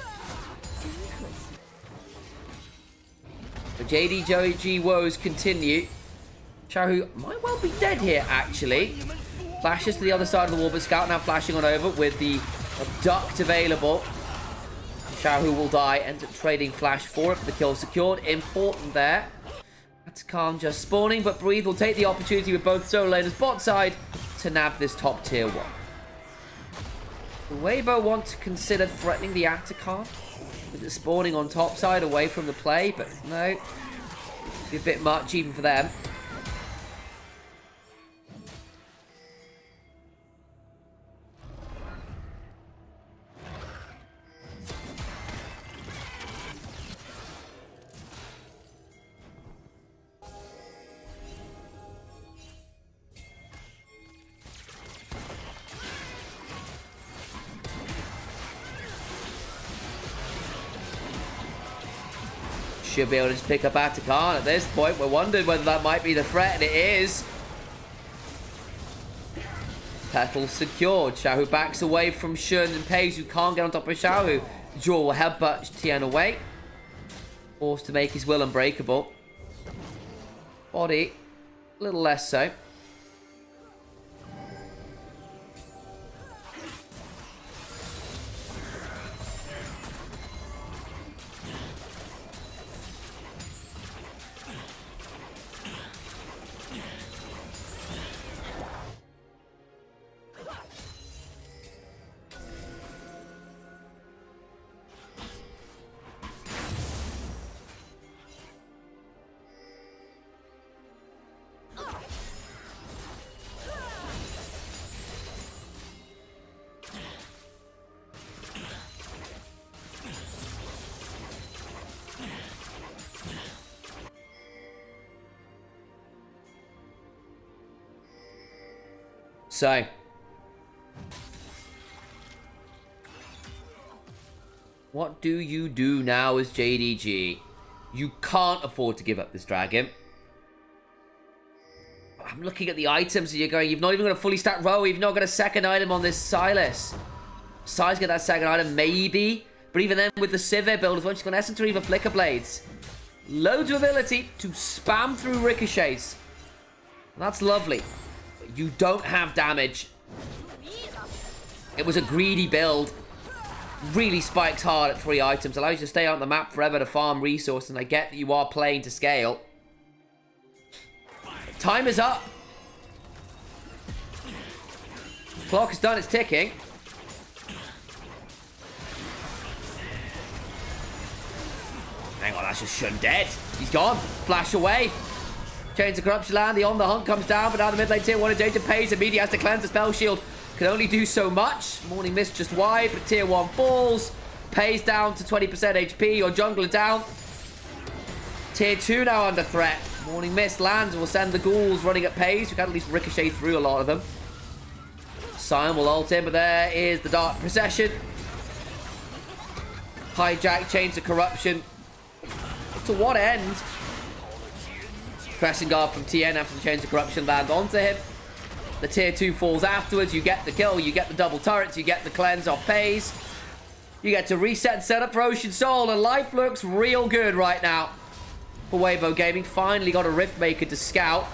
The JDG woes continue. Xiaohu might well be dead here, actually. Flashes to the other side of the wall, but Scout now flashing on over with the abduct available. Xiaohu will die, ends up trading flash for it, but the kill secured. Important there. Atacam just spawning, but Breathe will take the opportunity with both solo laners bot side to nab this top tier 1. Weibo want to consider threatening the Atacam with it spawning on top side away from the play, but no. It'd be a bit much even for them. Should be able to just pick up Atacam at this point. We're wondering whether that might be the threat, and it is. Petal secured. Xiaohu backs away from Shun and Pays, who can't get on top of Xiaohu. Jaw will headbutt Tien away. Forced to make his will unbreakable. Body, a little less so. So, what do you do now as JDG? You can't afford to give up this dragon. I'm looking at the items and you're going, you've not even got a fully stacked row, you've not got a second item on this Silas. Silas get that second item, maybe. But even then, with the Sivir build as well, she's got Essence or even Flicker Blades. Loads of ability to spam through ricochets. That's lovely. You don't have damage. It was a greedy build. Really spikes hard at 3 items. Allows you to stay out on the map forever to farm resources. And I get that you are playing to scale. Time is up. Clock is done. It's ticking. Hang on, that's just Shun dead. He's gone. Flash away. Chains of Corruption land. The On the Hunt comes down, but now the mid lane tier 1 in danger. Pays. Immediately has to cleanse. The spell shield can only do so much. Morning Mist just wide, but tier 1 falls. Pays down to 20% HP. Your jungler down. Tier 2 now under threat. Morning Mist lands and will send the ghouls running at Pays. We can at least ricochet through a lot of them. Sion will ult in, but there is the Dark Procession. Hijack, Chains of Corruption. To what end? Pressing guard from TN after the Chains of Corruption land onto him. The tier 2 falls afterwards. You get the kill, you get the double turrets, you get the cleanse off Pays. You get to reset and set up for Ocean Soul, and life looks real good right now for Weibo Gaming. Finally got a Rift Maker to scout.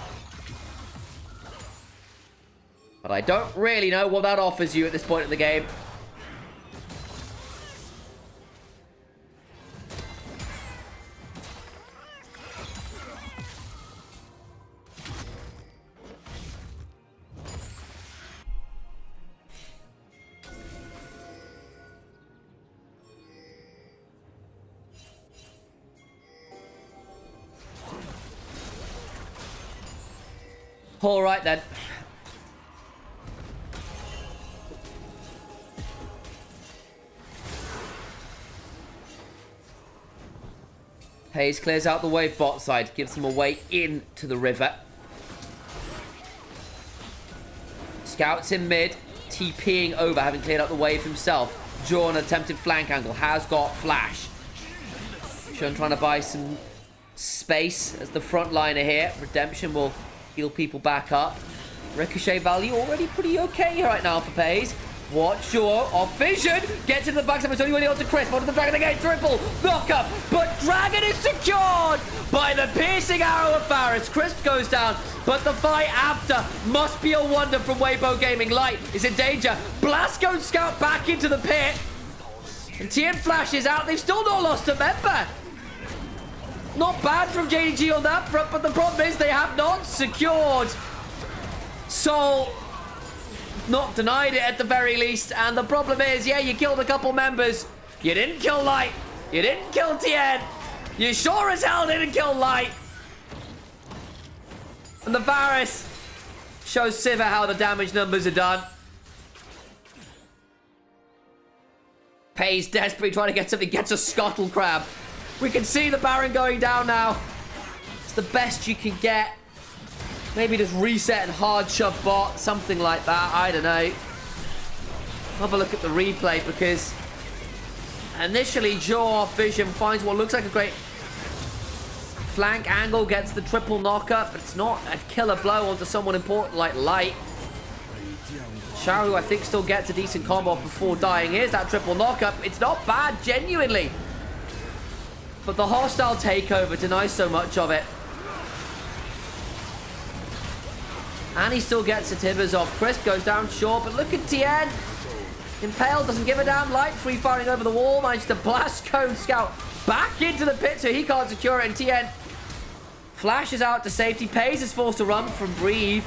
But I don't really know what that offers you at this point in the game. All right, then. Pays clears out the wave bot side, gives them a way into the river. Scouts in mid, TPing over, having cleared out the wave himself. Draw an attempted flank angle, has got flash. Shun trying to buy some space as the front liner here. Redemption will heal people back up. Ricochet value already pretty okay right now for Pays. Watch your off vision. Get to the backside. It's only on to Crisp. Onto the Dragon again. Triple knock up. But Dragon is secured by the piercing arrow of Varus. Crisp goes down. But the fight after must be a wonder from Weibo Gaming. Light is in danger. Blast goes scout back into the pit. And Tien flashes out. They've still not lost a member. Not bad from JDG on that front, but the problem is they have not secured Soul. Not denied it at the very least. And the problem is, yeah, you killed a couple members. You didn't kill Light. You didn't kill Tien. You sure as hell didn't kill Light. And the Varus shows Sivir how the damage numbers are done. Pays desperately trying to get something. Gets a Scuttle Crab. We can see the Baron going down now. It's the best you can get. Maybe just reset and hard shove bot. Something like that. I don't know. Have a look at the replay because initially Jaw Vision finds what looks like a great flank angle, gets the triple knockup, but it's not a killer blow onto someone important like Light. Xiao, I think, still gets a decent combo before dying. Here's that triple knockup. It's not bad, genuinely. But the hostile takeover denies so much of it. And he still gets the Tibbers off. Crisp goes down short, but look at Tien. Impale doesn't give a damn. Light free firing over the wall. Manages to blast Cone Scout back into the pit so he can't secure it. And Tien flashes out to safety. Pays is forced to run from Breathe.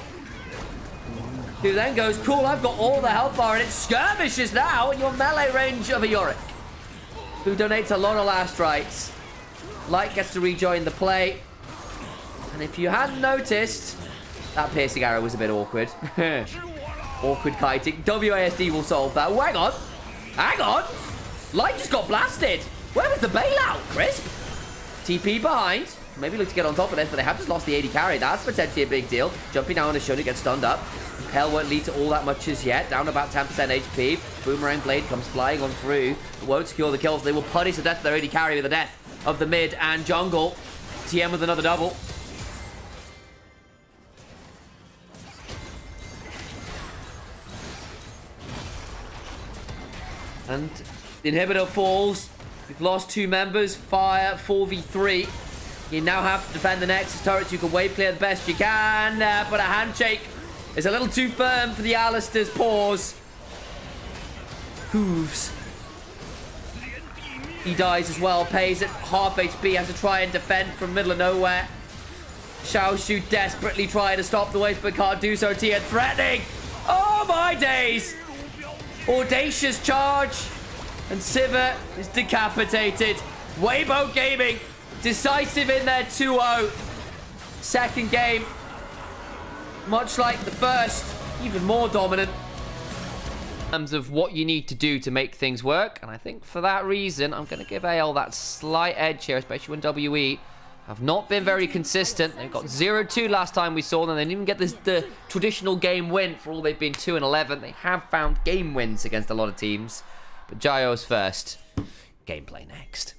Who then goes, cool, I've got all the health bar and it's Skirmishes now in your melee range of a Yorick. Who donates a lot of last rites. Light gets to rejoin the play. And if you hadn't noticed, that piercing arrow was a bit awkward. Awkward kiting. WASD will solve that. Oh, hang on. Hang on. Light just got blasted. Where was the bailout, Crisp? TP behind. Maybe look to get on top of this, but they have just lost the AD carry. That's potentially a big deal. Jumping down on a Shunny gets stunned up. Hell won't lead to all that much as yet. Down about 10% HP. Boomerang Blade comes flying on through. But won't secure the kills. They will punish the death of their AD carry with the death of the mid and jungle. TM with another double. And the inhibitor falls. We've lost 2 members. Fire 4v3. You now have to defend the Nexus turrets. You can wave clear the best you can. But a handshake is a little too firm for the Alistair's paws. Hooves. He dies as well. Pays at half HP. Has to try and defend from middle of nowhere. Xiao Shu desperately trying to stop the wave, but can't do so. Tien threatening. Oh my days. Audacious charge. And Sivir is decapitated. Weibo Gaming. Decisive in their 2-0. Second game. Much like the first. Even more dominant. In terms of what you need to do to make things work. And I think for that reason, I'm going to give AL that slight edge here, especially when WE have not been very consistent. They've got 0-2 last time we saw them. They didn't even get the traditional game win for all they've been 2-11. They have found game wins against a lot of teams. But Jayo's first. Gameplay next.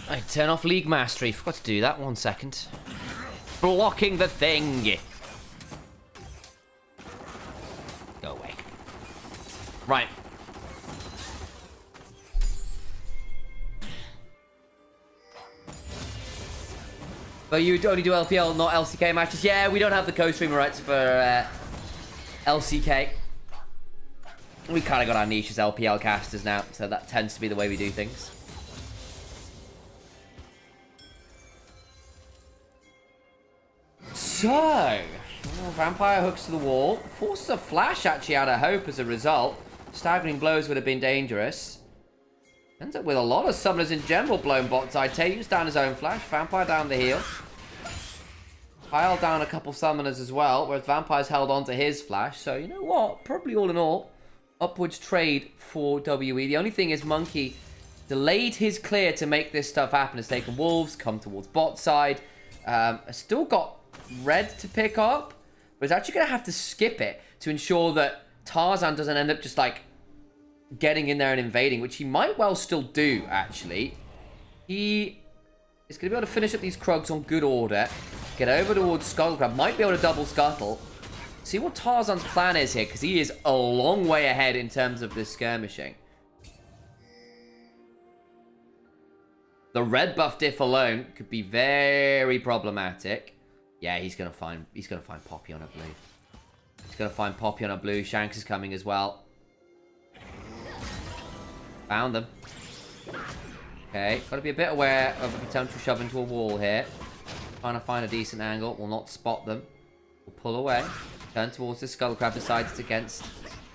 I turn off League Mastery. Forgot to do that. 1 second. Blocking the thing. Go away. Right. But you only do LPL, not LCK matches. Yeah, we don't have the co-streamer rights for LCK. We kind of got our niche as LPL casters now, so that tends to be the way we do things. So, Oh, Vampire hooks to the wall. Forces a flash actually out of Hope as a result. Staggering blows would have been dangerous. Ends up with a lot of summoners in general blown bot side. Tayu's down his own flash. Vampire down the heel. Kyle down a couple summoners as well, whereas Vampire's held on to his flash. So, you know what? Probably all in all, upwards trade for WE. The only thing is Monkey delayed his clear to make this stuff happen. Has taken Wolves, come towards bot side. Still got red to pick up, but he's actually going to have to skip it to ensure that Tarzan doesn't end up just, like, getting in there and invading, which he might well still do, actually. He is going to be able to finish up these Krugs on good order. Get over towards Scuttlecrab. Might be able to double Scuttle. See what Tarzan's plan is here, because he is a long way ahead in terms of this skirmishing. The red buff diff alone could be very problematic. Yeah, he's gonna find Poppy on a blue. He's gonna find Poppy on a blue. Shanks is coming as well. Found them. Okay, got to be a bit aware of a potential shove into a wall here. Trying to find a decent angle. Will not spot them. Will pull away. Turn towards the Skullcrab. Decides it's against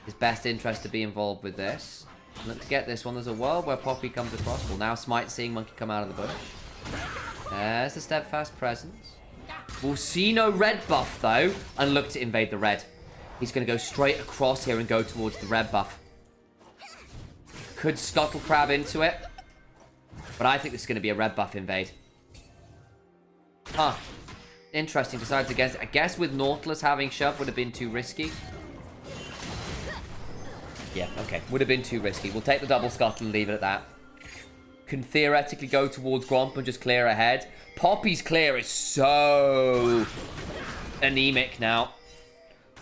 his best interest to be involved with this. Look to get this one. There's a world where Poppy comes across. Will now smite seeing Monkey come out of the bush. There's the steadfast presence. We'll see no red buff though. And look to invade the red. He's going to go straight across here and go towards the red buff. Could Scuttle Crab into it. But I think this is going to be a red buff invade. Huh. Interesting. Decides against it. I guess with Nautilus having shove would have been too risky. Yeah, okay. Would have been too risky. We'll take the double Scuttle and leave it at that. Can theoretically go towards Gromp and just clear ahead. Poppy's clear is so anemic now.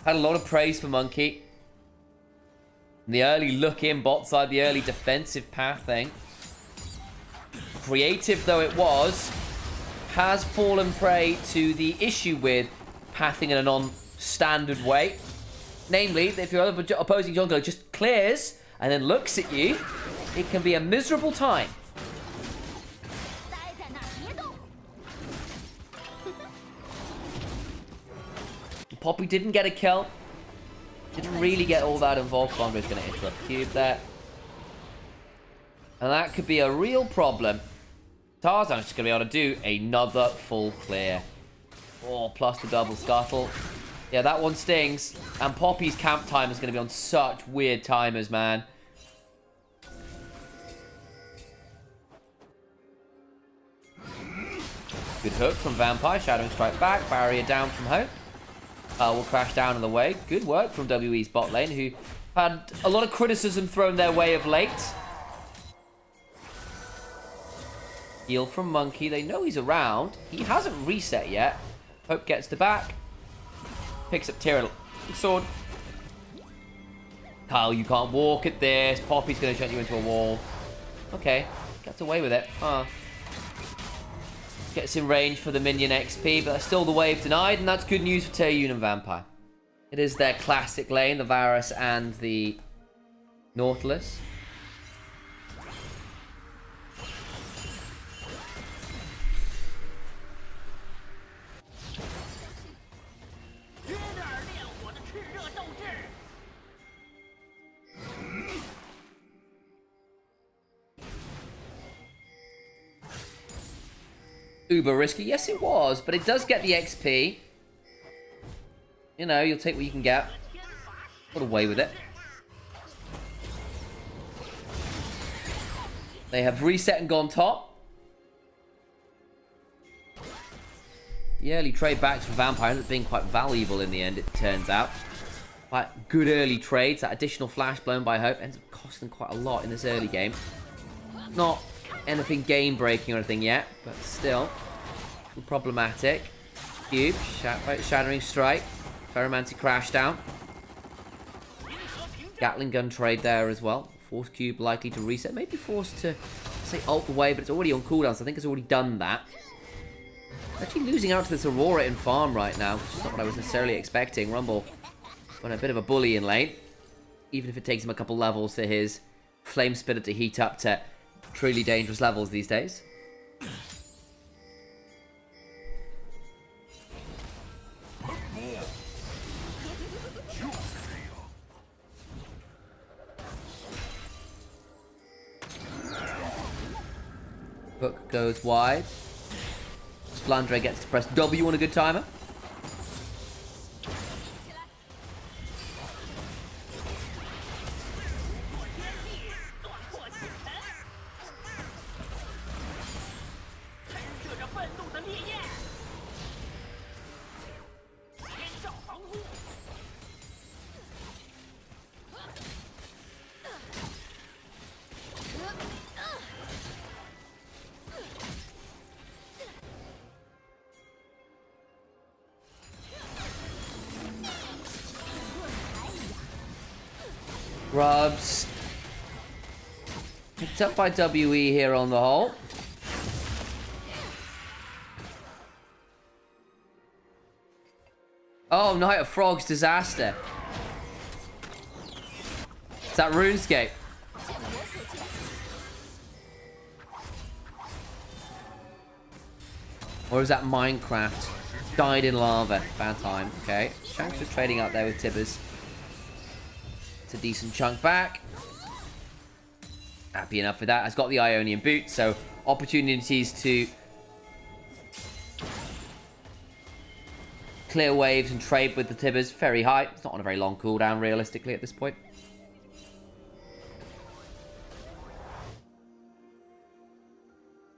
Had a lot of praise for Monkey. The early look in bot side, the early defensive pathing. Creative though it was, has fallen prey to the issue with pathing in a non-standard way. Namely, if your opposing jungler just clears and then looks at you, it can be a miserable time. Poppy didn't get a kill. Didn't really get all that involved. Bondra's going to interrupt cube there. And that could be a real problem. Tarzan's just going to be able to do another full clear. Oh, plus the double Scuttle. Yeah, that one stings. And Poppy's camp time is going to be on such weird timers, man. Good hook from Vampire. Shadowing strike back. Barrier down from Hope. Will crash down in the way. Good work from WE's bot lane, who had a lot of criticism thrown their way of late. Heal from Monkey. They know he's around. He hasn't reset yet. Hope gets the back. Picks up Tyrell. Sword. Kyle, you can't walk at this. Poppy's going to shut you into a wall. Okay. Gets away with it. Huh. Gets in range for the minion XP, but that's still the wave denied, and that's good news for Taeyun and Vampire. It is their classic lane, the Varus and the Nautilus. Uber risky. Yes, it was, but it does get the XP. You know, you'll take what you can get. Put away with it. They have reset and gone top. The early trade backs for Vampire ends up being quite valuable in the end, it turns out. Quite good early trades. That additional flash blown by Hope ends up costing quite a lot in this early game. Not anything game breaking or anything yet, but still problematic. Cube, shattering strike, Ferromancy crash down. Gatling gun trade there as well. Force cube likely to reset, maybe forced to say ult away, but it's already on cooldown, so I think it's already done that. Actually losing out to this Aurora in farm right now, which is not what I was necessarily expecting. Rumble on a bit of a bully in lane, even if it takes him a couple levels for his Flame Spitter to heat up to truly dangerous levels these days. Hook goes wide. Flandre gets to press W on a good timer. Grubs. Picked up by WE here on the whole. Oh, Night of Frogs disaster. Is that RuneScape? Or is that Minecraft? Died in lava. Bad time. Okay. Shanks was trading out there with Tibbers. It's a decent chunk back. Happy enough with that. Has got the Ionian boot, so opportunities to clear waves and trade with the Tibbers very high. It's not on a very long cooldown realistically at this point.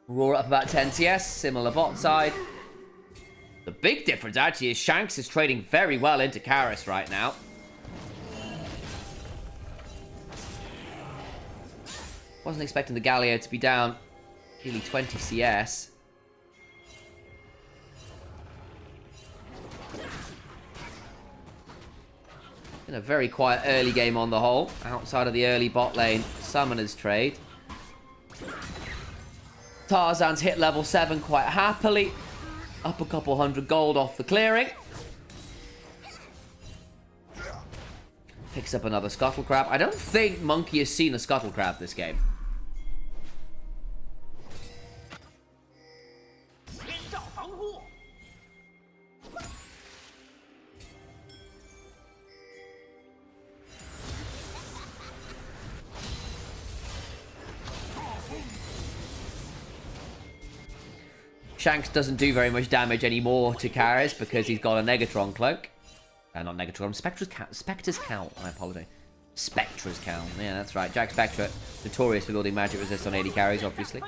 Roar up about 10 CS, similar bot side. The big difference actually is Shanks is trading very well into Karis right now. Wasn't expecting the Galio to be down nearly 20 CS. Been a very quiet early game on the whole, outside of the early bot lane summoners trade. Tarzan's hit level 7 quite happily. Up a couple hundred gold off the clearing. Picks up another Scuttle Crab. I don't think Monkey has seen a Scuttle Crab this game. Shanks doesn't do very much damage anymore to Karis because he's got a Negatron cloak. Not Negatron, Spectre's Cowl. I apologize. Spectre's Cowl. Yeah, that's right. Jack Spectre, notorious for building magic resist on AD carries, obviously.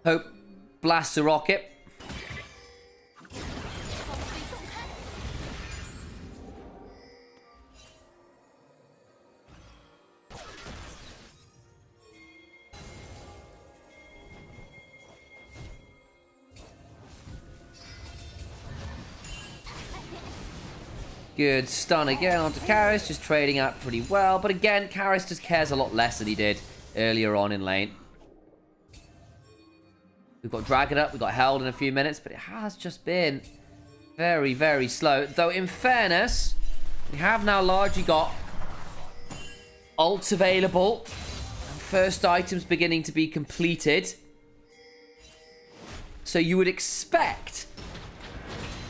Hope blasts a rocket. Good stun again onto Karis, just trading out pretty well. But again, Karis just cares a lot less than he did earlier on in lane. We've got Dragon up, we've got Herald in a few minutes, but it has just been very, very slow. Though, in fairness, we have now largely got ults available. And first items beginning to be completed. So you would expect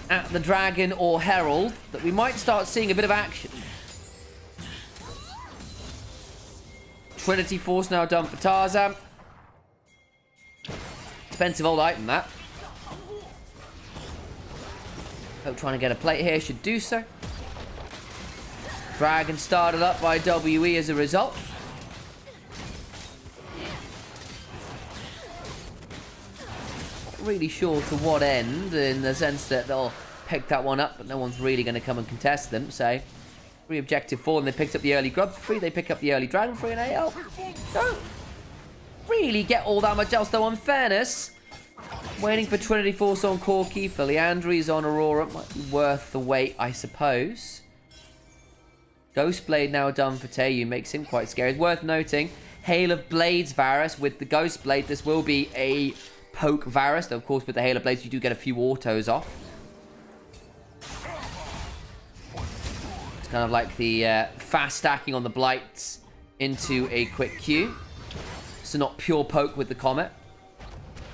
at the Dragon or Herald that we might start seeing a bit of action. Trinity Force now done for Tarzan. Expensive old item, that. Hope trying to get a plate here should do so. Dragon started up by WE as a result. Not really sure to what end, in the sense that they'll pick that one up, but no one's really going to come and contest them. So, free objective 4, and they picked up the early Grub free, they pick up the early Dragon free, and AL. No! really get all that much else, though, in fairness. Waiting for Trinity Force on Corki. For Leandri's on Aurora. Might be worth the wait, I suppose. Ghostblade now done for Taeyu. Makes him quite scary. It's worth noting, Hail of Blades Varus with the Ghostblade. This will be a poke Varus. Though, of course, with the Hail of Blades, you do get a few autos off. It's kind of like the fast stacking on the Blights into a quick Q. So not pure poke with the Comet.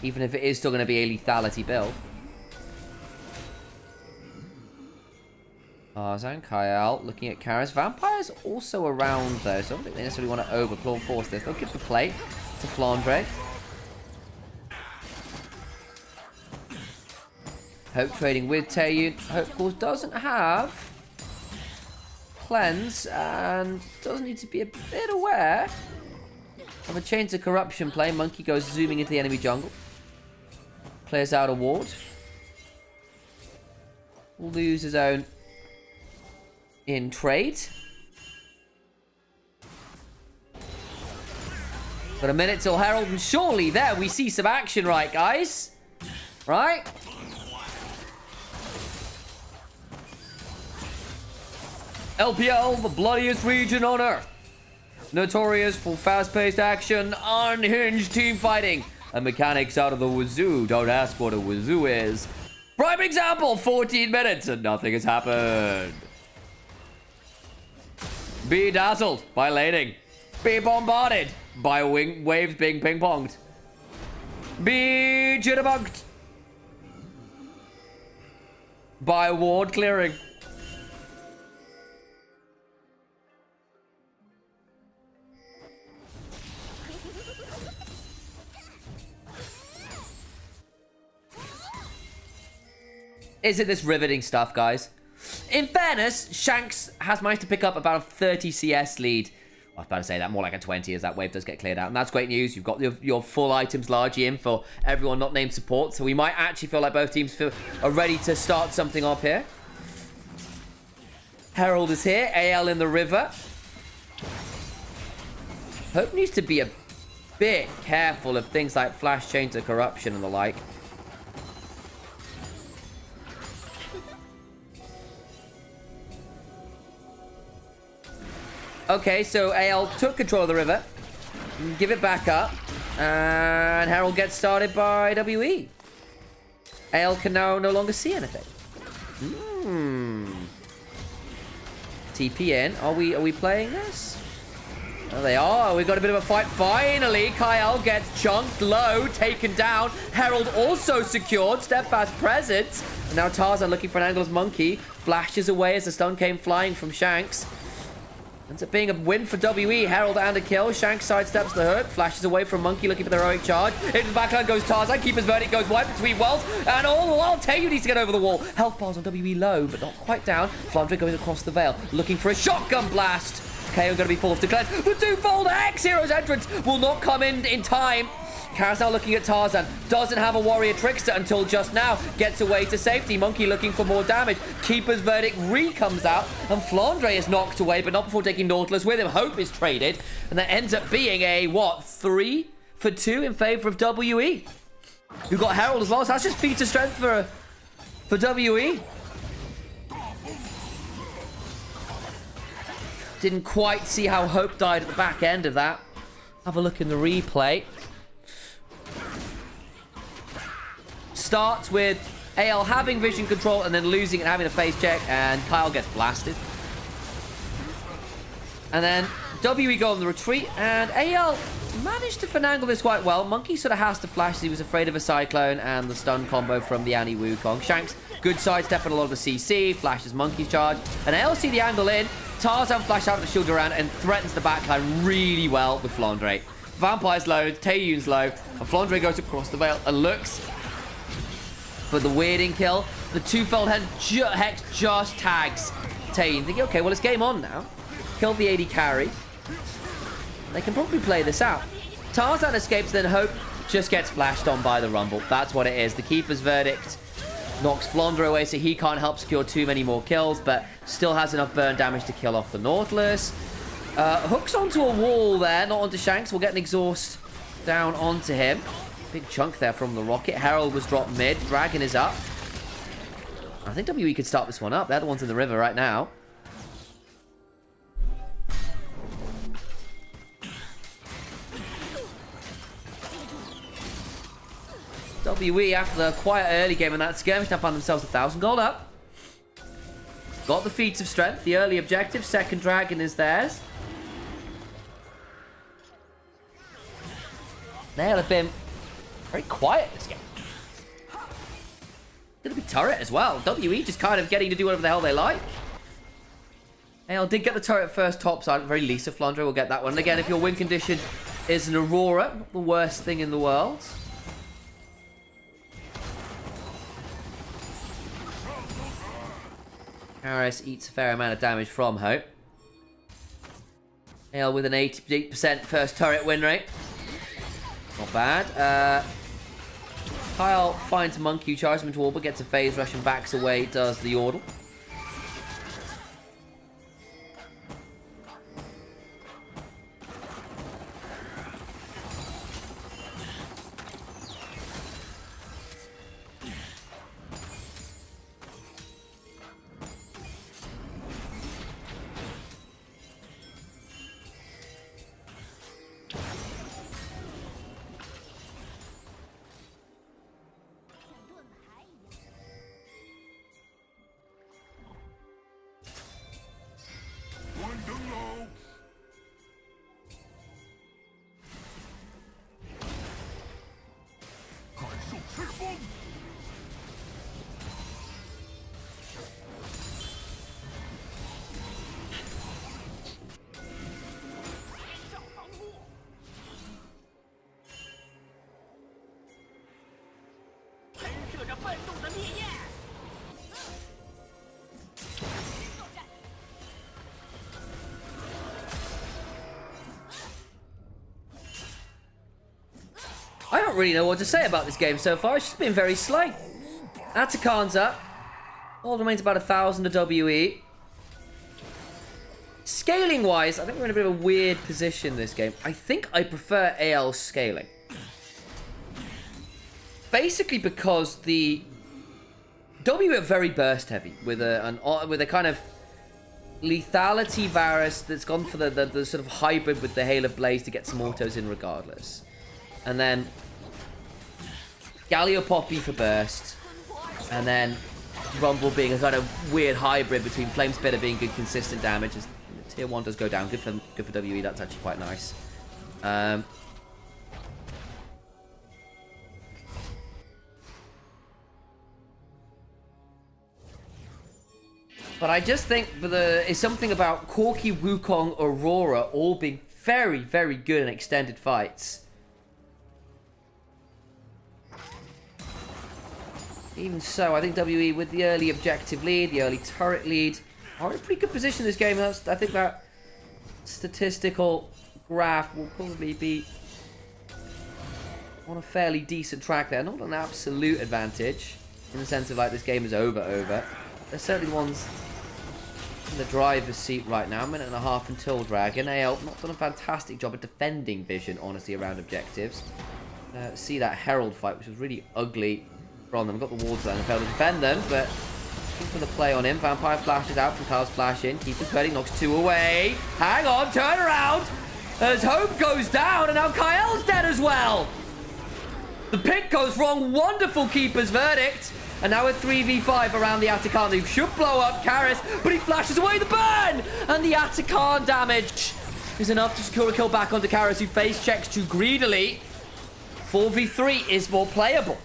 Even if it is still going to be a lethality build. Tarzan, Kyle, looking at Karis. Vampire's also around, though, so I don't think they necessarily want to overclaw force this. They'll give the plate to Flandre. Hope trading with Taeyu. Hope, of course, doesn't have Cleanse and does need to be a bit aware of a Chains of Corruption play. Monkey goes zooming into the enemy jungle. Clears out a ward. Will lose his own in trade. Got a minute till Herald, and surely there we see some action, right, guys? Right? LPL, the bloodiest region on Earth. Notorious for fast-paced action, unhinged team fighting, and mechanics out of the wazoo. Don't ask what a wazoo is. Prime example, 14 minutes and nothing has happened. Be dazzled by laning. Be bombarded by waves being ping-ponged. Be jitterbugged by ward clearing. Isn't this riveting stuff, guys? In fairness, Shanks has managed to pick up about a 30 CS lead. I was about to say that, more like a 20 as that wave does get cleared out. And that's great news. You've got your full items largely in for everyone not named support. So we might actually feel like both teams are ready to start something up here. Herald is here. AL in the river. Hope needs to be a bit careful of things like Flash Chains of Corruption and the like. Okay, so AL took control of the river. Give it back up. And Herald gets started by WE. AL can now no longer see anything. TP in. Are we playing this? Oh, they are. We've got a bit of a fight. Finally, Kyle gets chunked low, taken down. Herald also secured. Steadfast presence. And now Tarzan looking for an angle as Monkey. Flashes away as the stun came flying from Shanks. Ends up being a win for WE. Herald and a kill. Shanks sidesteps the hook. Flashes away from Monkey looking for the heroic charge. Into the backline goes Tarzan. Keeper's verdict goes wide between wells. And all the while, Taeyu needs to get over the wall. Health bars on WE low, but not quite down. Flandre going across the veil. Looking for a shotgun blast. KO going to be forced to cleanse. The two-fold X Hero's entrance will not come in time. Karis now looking at Tarzan. Doesn't have a warrior trickster until just now. Gets away to safety. Monkey looking for more damage. Keeper's verdict comes out. And Flandre is knocked away, but not before taking Nautilus with him. Hope is traded. And that ends up being a, 3 for 2 in favor of WE. Who got Herald as well. So that's just feats of strength for WE. Didn't quite see how Hope died at the back end of that. Have a look in the replay. Starts with AL having vision control and then losing and having a face check, and Kyle gets blasted. And then WE go on the retreat, and AL managed to finagle this quite well. Monkey sort of has to flash as he was afraid of a cyclone and the stun combo from the Annie Wukong. Shanks, good sidestep and a lot of the CC, flashes Monkey's charge, and AL see the angle in. Tarzan flash out of the shield around and threatens the backline really well with Flandre. Vampire's low, Taeyun's low, and Flandre goes across the veil and looks for the weirding kill. The two-fold Hex just tags Taeyun. Thinking, okay, well, it's game on now. Killed the AD carry. They can probably play this out. Tarzan escapes, then Hope just gets flashed on by the Rumble. That's what it is. The Keeper's verdict knocks Flandre away, so he can't help secure too many more kills, but still has enough burn damage to kill off the Nautilus. Hooks onto a wall there, not onto Shanks. We'll get an exhaust down onto him. Big chunk there from the rocket. Herald was dropped mid. Dragon is up. I think WE could start this one up. They're the ones in the river right now. WE, after the quiet early game in that skirmish, now found themselves 1,000 gold up. Got the feats of strength, the early objective. Second dragon is theirs. They'll have been very quiet this game. Gonna be turret as well. WE just kind of getting to do whatever the hell they like. AL did get the turret first top side, at the very least. If Flandre will get that one. And again, if your win condition is an Aurora, not the worst thing in the world. Karis eats a fair amount of damage from Hope. AL with an 88% first turret win rate. Not bad. Kyle finds Monkey, charges him into wall, but gets a phase rush and backs away, does the Yordle. I don't really know what to say about this game so far. It's just been very slight. Atakan's up. All remains about 1,000 to WE. Scaling-wise, I think we're in a bit of a weird position this game. I think I prefer AL scaling. Basically because the W are very burst heavy with a kind of lethality Varus that's gone for the sort of hybrid with the Hail of Blaze to get some autos in regardless. And then Galio Poppy for burst. And then Rumble being a kind of weird hybrid between Flame Spitter being good consistent damage. As tier 1 does go down. Good for WE, that's actually quite nice. But I just think it's something about Corki, Wukong, Aurora all being very, very good in extended fights. Even so, I think WE with the early objective lead, the early turret lead, are in a pretty good position this game. I think that statistical graph will probably be on a fairly decent track there. Not an absolute advantage in the sense of like this game is over. They're certainly the ones in the driver's seat right now. A minute and a half until Dragon. AL not done a fantastic job at defending Vision, honestly, around objectives. See that Herald fight, which was really ugly from them. Got the wards down and failed to defend them, but for the play on him. Vampire flashes out from Kyle's flash in. Keeper's ready, knocks 2 away. Hang on, turn around. As Hope goes down, and now Kyle's dead as well. The pick goes wrong. Wonderful Keeper's verdict. And now a 3v5 around the Atakan. They should blow up Karis, but he flashes away the burn! And the Atakan damage is enough to secure a kill back onto Karis, who face checks too greedily. 4v3 is more playable.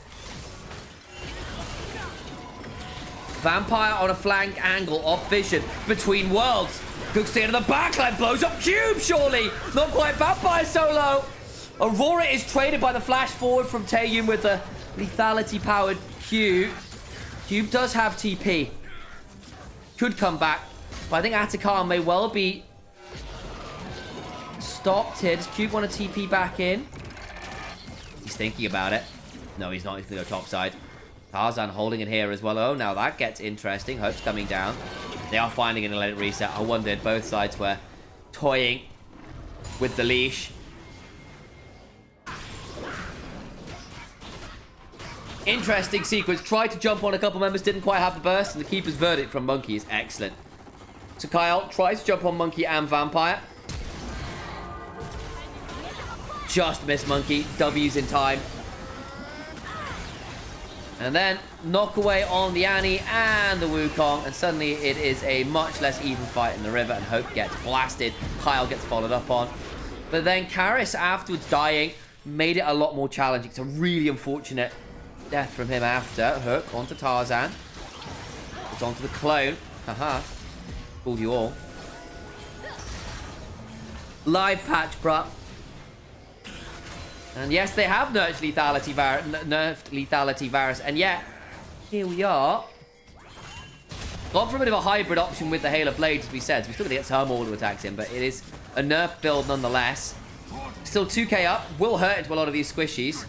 Vampire on a flank angle off Vision between worlds. Cooks into the backline, blows up Cube, surely. Not quite Vampire solo. Aurora is traded by the flash forward from Taeyun with the lethality-powered Cube. Cube does have TP. Could come back. But I think Atakan may well be stopped here. Does Cube want to TP back in? He's thinking about it. No, he's not. He's going to go topside. Tarzan holding it here as well. Oh, now that gets interesting. Hope's coming down. They are finding it and let it reset. I wondered both sides were toying with the leash. Interesting sequence. Tried to jump on a couple members, didn't quite have the burst, and the keeper's verdict from Monkey is excellent. So Kyle tries to jump on Monkey and Vampire. Just missed Monkey. W's in time. And then knock away on the Annie and the Wukong, and suddenly it is a much less even fight in the river, and Hope gets blasted. Kyle gets followed up on. But then Karis afterwards dying made it a lot more challenging. It's a really unfortunate death from him after. Hook onto Tarzan. It's onto the clone. Haha. Fooled you all. Live patch, bruh. And yes, they have nerfed lethality Varus. And yet, here we are. Gone for a bit of a hybrid option with the Hail of Blades, as we said. So we're still going to get some auto attacks in, but it is a nerf build nonetheless. Still 2k up. Will hurt into a lot of these squishies.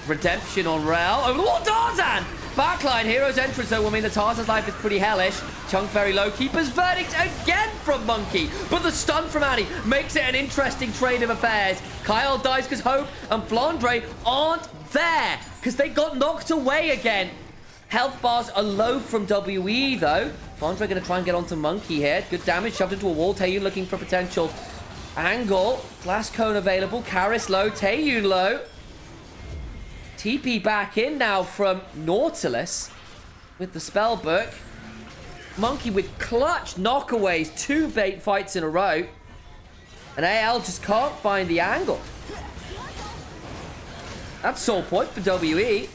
Redemption on Rel. Over the wall, Tarzan! Backline, Hero's entrance, though, will mean that Tarzan's life is pretty hellish. Chunk very low. Keeper's verdict again from Monkey. But the stun from Annie makes it an interesting trade of affairs. Kyle dies because Hope and Flandre aren't there because they got knocked away again. Health bars are low from WE, though. Flandre going to try and get onto Monkey here. Good damage shoved into a wall. Taeyun looking for potential angle. Glass cone available. Karis low. Taeyun low. TP back in now from Nautilus with the spell book. Monkey with clutch knockaways, 2 bait fights in a row. And AL just can't find the angle. That's sole point for WE.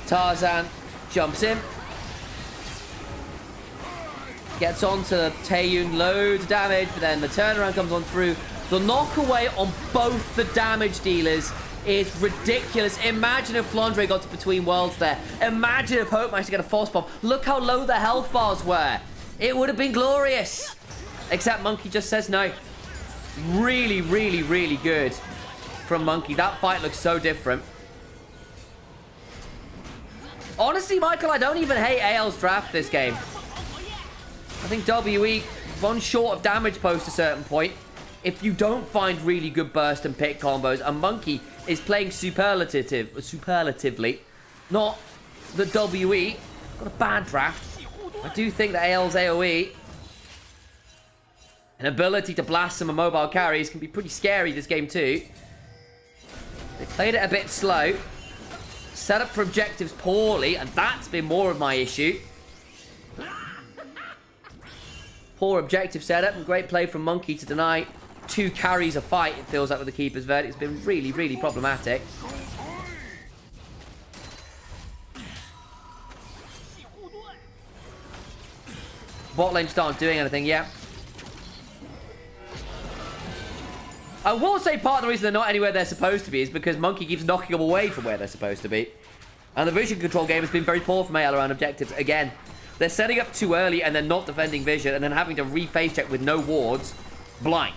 Tarzan jumps in. Gets onto Taeyun, loads of damage, but then the turnaround comes on through. The knockaway on both the damage dealers is ridiculous. Imagine if Flandre got to between worlds there. Imagine if Hope managed to get a force bomb. Look how low the health bars were. It would have been glorious. Except Monkey just says no. Really, really, really good from Monkey. That fight looks so different. Honestly, Michael, I don't even hate AL's draft this game. I think WE, one short of damage post a certain point. If you don't find really good burst and pick combos, and Monkey is playing superlatively, not the WE. Got a bad draft. I do think that AL's AoE, an ability to blast some mobile carries, can be pretty scary this game too. They played it a bit slow. Set up for objectives poorly, and that's been more of my issue. Poor objective setup, and great play from Monkey to deny 2 carries a fight, it feels like, with the keeper's verdict. It's been really, really problematic. Bot lane just aren't doing anything yet. I will say part of the reason they're not anywhere they're supposed to be is because Monkey keeps knocking them away from where they're supposed to be. And the vision control game has been very poor from AL around objectives. Again, they're setting up too early and then not defending vision and then having to re-phase check with no wards. Blind.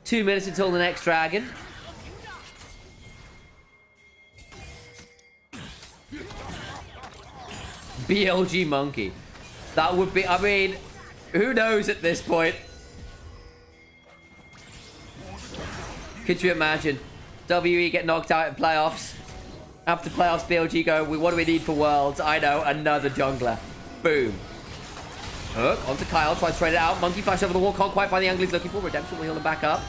Two minutes until the next dragon. BLG Monkey. That would be, I mean, who knows at this point? Could you imagine? WE get knocked out in playoffs. After playoffs, BLG go, what do we need for Worlds? I know, another jungler. Boom. Hook onto Kyle, tries to trade it out. Monkey flash over the wall, can't quite find the angle he's looking for. Redemption will heal him back up.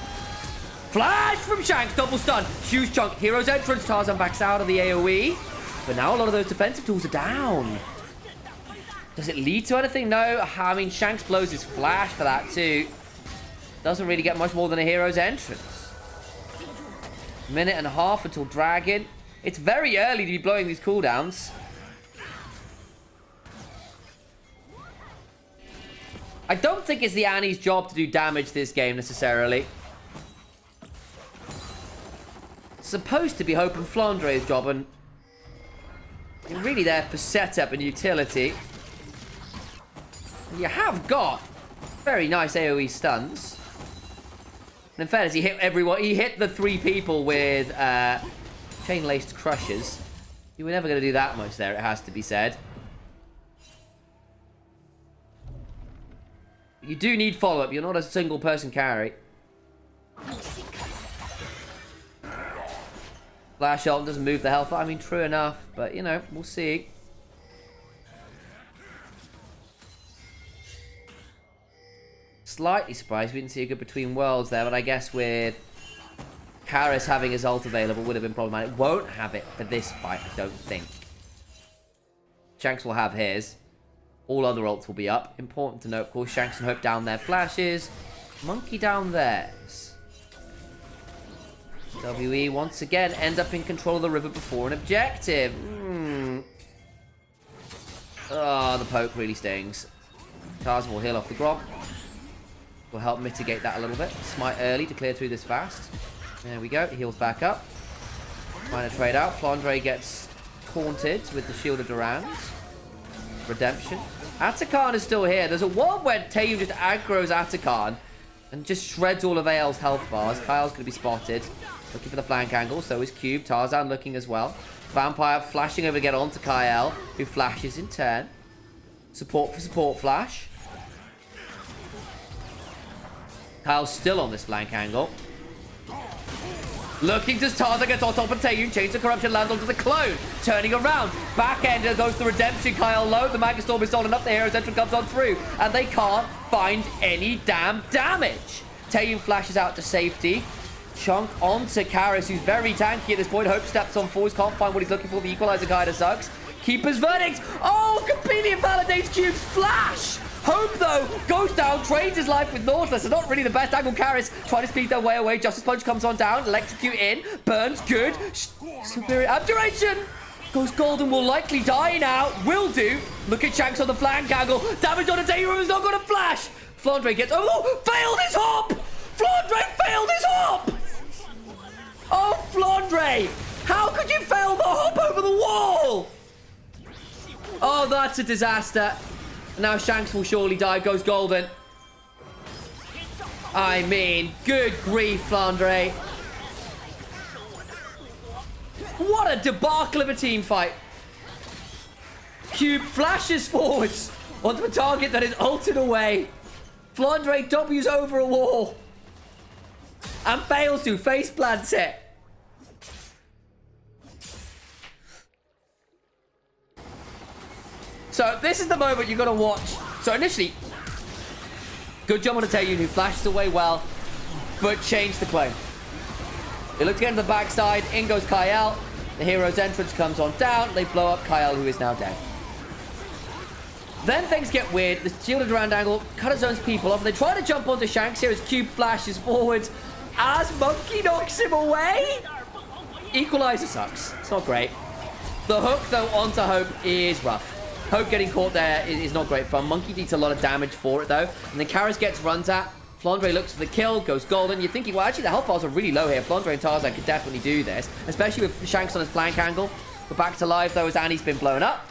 Flash from Shanks, double stun. Huge chunk, Hero's entrance. Tarzan backs out of the AoE. But now a lot of those defensive tools are down. Does it lead to anything? No. I mean, Shanks blows his flash for that too. Doesn't really get much more than a Hero's entrance. Minute and a half until Dragon. It's very early to be blowing these cooldowns. I don't think it's the Annie's job to do damage this game necessarily. It's supposed to be Hope and Flandre's job, and you're really there for setup and utility. And you have got very nice AoE stuns. And in fairness, he hit everyone. He hit the 3 people with chain-laced crushes. You were never going to do that much there, it has to be said. You do need follow-up. You're not a single-person carry. Flash ult doesn't move the health. I mean, true enough. But, you know, we'll see. Slightly surprised we didn't see a good between worlds there, but I guess with Karis having his ult available would have been problematic. Won't have it for this fight, I don't think. Shanks will have his. All other ults will be up. Important to note, of course, Shanks and Hope down their flashes. Monkey down theirs. WE once again end up in control of the river before an objective. Oh, the poke really stings. Tarzan will heal off the Grob. Will help mitigate that a little bit. Smite early to clear through this fast. There we go. He heals back up. Trying to trade out. Flandre gets taunted with the Shield of Durand. Redemption. Atakan is still here. There's a world where Taeyu just aggroes Atakan and just shreds all of AL's health bars. Kyle's going to be spotted. Looking for the flank angle. So is Cube. Tarzan looking as well. Vampire flashing over to get onto Kyle, who flashes in turn. Support for support flash. Kyle's still on this flank angle. Looking to Tarzan gets on top of Taeyu. Chains of Corruption lands onto the clone. Turning around. Back end goes the Redemption. Kyle low. The Magastorm is solid enough. The Hero's entrance comes on through. And they can't find any damn damage. Taeyu flashes out to safety. Chunk onto Karis, who's very tanky at this point. Hope steps on forwards. Can't find what he's looking for. The Equalizer kind of sucks. Keeper's Verdict. Oh, completely invalidates Cube's flash. Hope, though, goes down, trades his life with Nautilus. It's not really the best angle. Karis trying to speed their way away. Justice Punch comes on down. Electrocute in. Burns good. Superior Abjuration. Goes golden. Will likely die now. Will do. Look at Shanks on the flank angle. Damage on a Taeyu who's not going to flash. Flandre gets... Oh, failed his hop. Flandre failed his hop. Oh, Flandre. How could you fail the hop over the wall? Oh, that's a disaster. Now Shanks will surely die. Goes golden. I mean, good grief, Flandre. What a debacle of a team fight. Cube flashes forwards onto a target that is ulted away. Flandre W's over a wall. And fails to. Face plants it. So this is the moment you've got to watch. So initially, good job on Taeyu, who flashes away well, but changed the claim. They look to get into the backside. In goes Kyle. The Hero's entrance comes on down. They blow up Kyle, who is now dead. Then things get weird. The Shield of Durand angle cut his own people off. They try to jump onto Shanks here as Cube flashes forward. As Monkey knocks him away. Equalizer sucks. It's not great. The hook, though, onto Hope is rough. Hope getting caught there is not great fun. Monkey needs a lot of damage for it, though. And then Karis gets runs at. Flandre looks for the kill, goes golden. You're thinking, well, actually, the health bars are really low here. Flandre and Tarzan could definitely do this, especially with Shanks on his flank angle. We're back to life, though, as Annie's been blown up.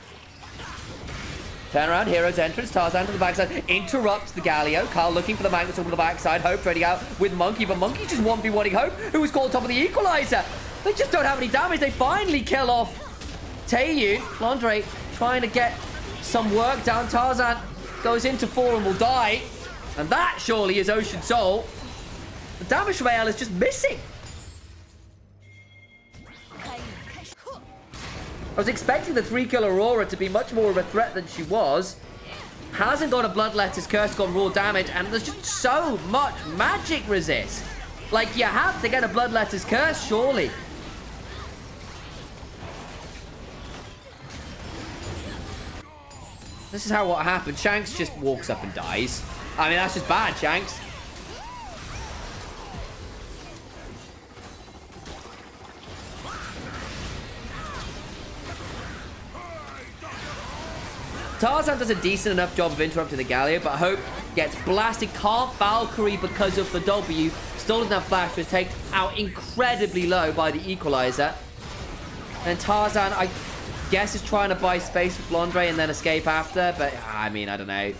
Turn around, Hero's entrance. Tarzan to the backside. Interrupts the Galio. Carl looking for the Magnus on the backside. Hope trading out with Monkey, but Monkey just 1v1ing Hope, who was caught on top of the Equalizer. They just don't have any damage. They finally kill off Taeyu. Flandre trying to get some work down. Tarzan goes into 4 and will die. And that surely is Ocean Soul. The damage from AL is just missing. I was expecting the 3-kill Aurora to be much more of a threat than she was. Hasn't got a Bloodletter's Curse, got raw damage, and there's just so much magic resist. Like, you have to get a Bloodletter's Curse, surely. This is how what happened. Shanks just walks up and dies. I mean, that's just bad, Shanks. Tarzan does a decent enough job of interrupting the Galio, but Hope gets blasted. Can't Valkyrie because of the W. Still doesn't have flash, was taken out incredibly low by the equalizer. And Tarzan, I guess, is trying to buy space with Flandre and then escape after, but I mean, I don't know.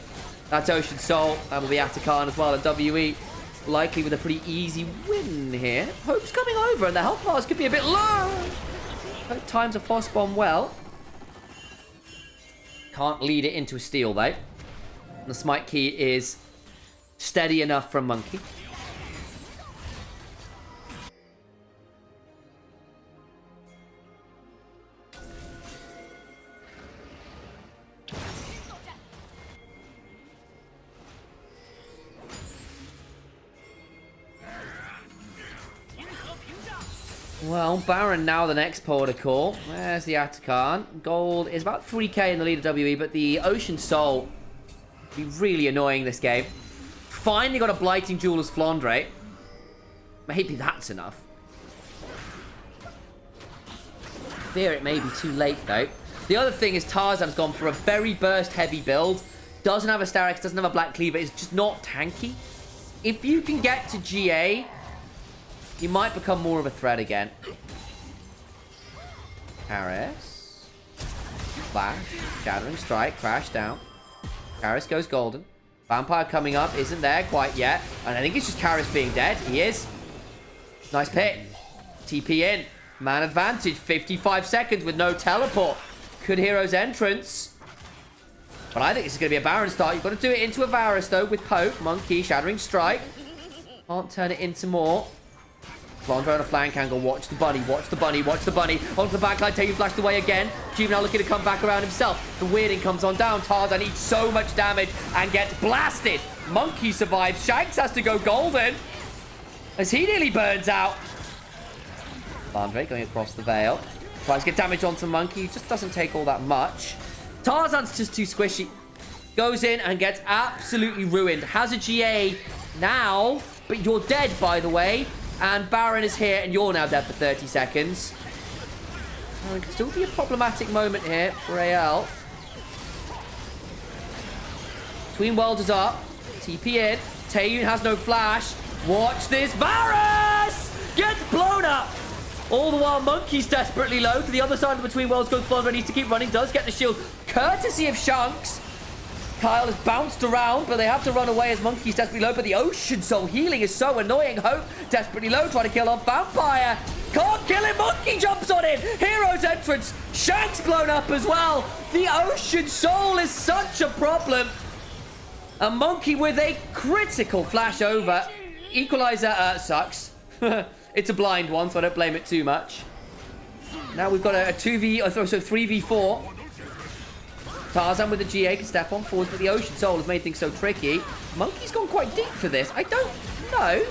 That's Ocean Soul, and will be Atakan as well, and WE likely with a pretty easy win here. Hope's coming over, and the health bars could be a bit low. Hope times a Frost Bomb well. Can't lead it into a steal, though. And the smite key is steady enough from Monkey. Well, Baron now the next protocol. There's the Atakan. Gold is about 3k in the lead of WE, but the Ocean Soul will be really annoying this game. Finally got a Blighting Jewel as Flandre. Maybe that's enough. I fear it may be too late, though. The other thing is Tarzan's gone for a very burst-heavy build. Doesn't have a Starex, doesn't have a Black Cleaver. It's just not tanky. If you can get to GA, you might become more of a threat again. Karis. Flash. Shattering Strike. Crash down. Karis goes golden. Vampire coming up. Isn't there quite yet. And I think it's just Karis being dead. He is. Nice pit. TP in. Man advantage. 55 seconds with no teleport. Good Hero's entrance. But I think this is going to be a Baron start. You've got to do it into a Varus, though, with Poke. Monkey. Shattering Strike. Can't turn it into more. Flandre on a flank angle. Watch the bunny. Watch the bunny. Watch the bunny. Onto the backline. Tayu flashed away again. Juvenile looking to come back around himself. The weirding comes on down. Tarzan eats so much damage and gets blasted. Monkey survives. Shanks has to go golden as he nearly burns out. Flandre going across the veil. Tries to get damage onto Monkey. He just doesn't take all that much. Tarzan's just too squishy. Goes in and gets absolutely ruined. Has a GA now, but you're dead, by the way. And Baron is here, and you're now dead for 30 seconds. It could still be a problematic moment here for AL. Tween Welders up. TP in. Taeyun has no flash. Watch this. Varus gets blown up. All the while, Monkey's desperately low. To the other side of the Between Worlds goes Flandre. Needs to keep running. Does get the shield. Courtesy of Shanks. Kyle has bounced around, but they have to run away as Monkey's desperately low. But the Ocean Soul healing is so annoying. Hope desperately low, trying to kill off Vampire. Can't kill him. Monkey jumps on him. Hero's entrance. Shanks blown up as well. The Ocean Soul is such a problem. A Monkey with a critical flash over. Equalizer sucks. It's a blind one, so I don't blame it too much. Now we've got a 3v4. Tarzan with the GA can step on forward, but the Ocean Soul has made things so tricky. Monkey's gone quite deep for this. I don't know.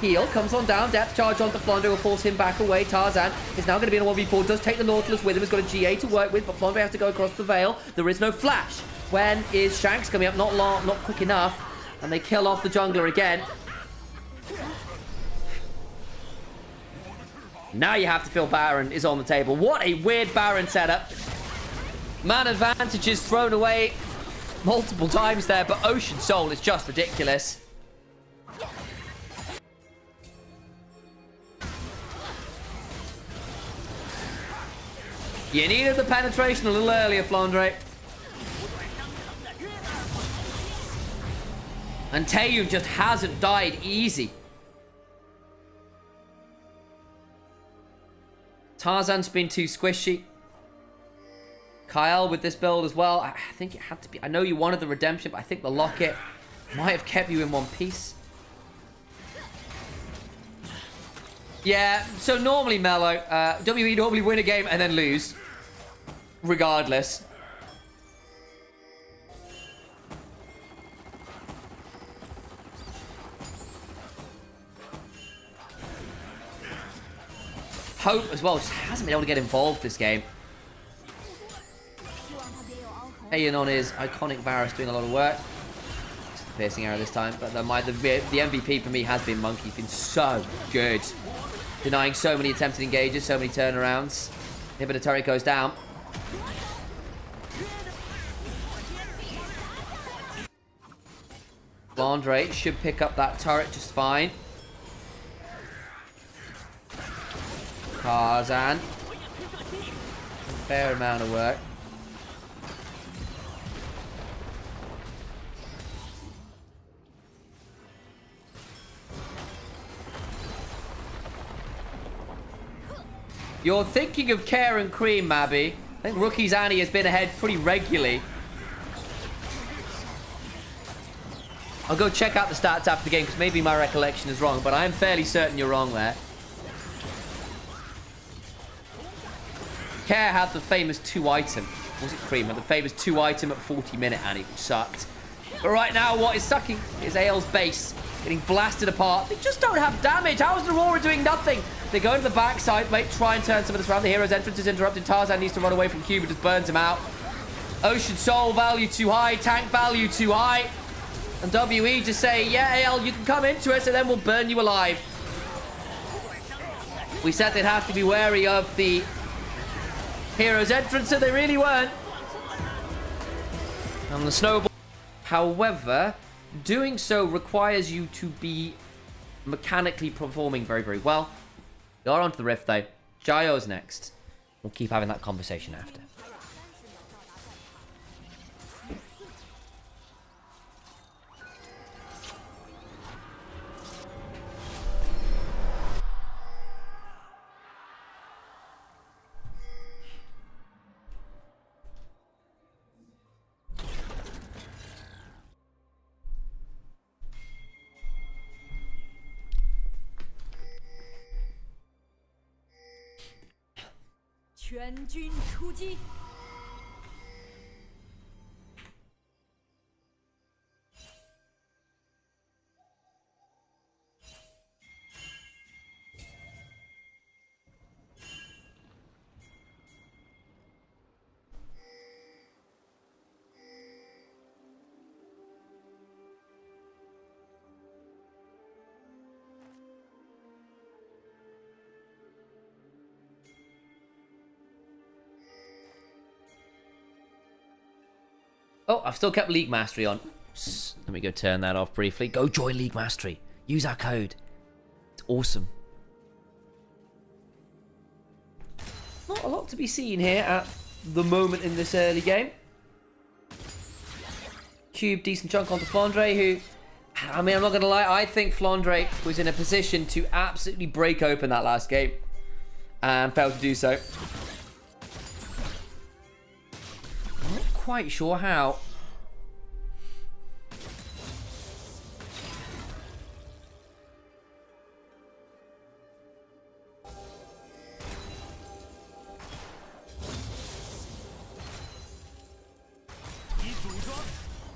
Heal comes on down. Depth charge onto Flandre will force him back away. Tarzan is now going to be in a 1v4. Does take the Nautilus with him. Has got a GA to work with, but Flandre has to go across the veil. There is no flash. When is Shanks coming up? Not long, not quick enough. And they kill off the jungler again. Now you have to feel Baron is on the table. What a weird Baron setup. Man advantages thrown away multiple times there, but Ocean Soul is just ridiculous. You needed the penetration a little earlier, Flandre. And Taeyun just hasn't died easy. Tarzan's been too squishy. Kyle with this build as well. I think it had to be. I know you wanted the redemption, but I think the locket might have kept you in one piece. Yeah, so normally, Mello, WE normally win a game and then lose. Regardless. Hope as well just hasn't been able to get involved this game. Aeon on his iconic Varus doing a lot of work. Just a piercing arrow this time, but the MVP for me has been Monkey. He's been so good. Denying so many attempted engages, so many turnarounds. Inhibitor turret goes down. Flandre should pick up that turret just fine. Tarzan. A fair amount of work. You're thinking of Care and Cream, Mabby. I think Rookie's Annie has been ahead pretty regularly. I'll go check out the stats after the game because maybe my recollection is wrong, but I am fairly certain you're wrong there. Care had the famous 2-item. Was it Cream? Had the famous 2-item at 40-minute Annie, which sucked. But right now, what is sucking is AL's base. Getting blasted apart. They just don't have damage. How is Aurora doing nothing? They go to the backside, might try and turn some of this around. The hero's entrance is interrupted. Tarzan needs to run away from Cube, but just burns him out. Ocean Soul value too high. Tank value too high. And WE just say, yeah, AL, you can come into us and then we'll burn you alive. We said they'd have to be wary of the hero's entrance, so they really weren't. And the snowball. However, doing so requires you to be mechanically performing very, very well. We are onto the Rift, though. Jayo's next. We'll keep having that conversation after. Oh, I've still kept League Mastery on. Let me go turn that off briefly. Go join League Mastery. Use our code. It's awesome. Not a lot to be seen here at the moment in this early game. Cube, decent chunk onto Flandre, who... I mean, I'm not going to lie. I think Flandre was in a position to absolutely break open that last game. And failed to do so. Not quite sure how.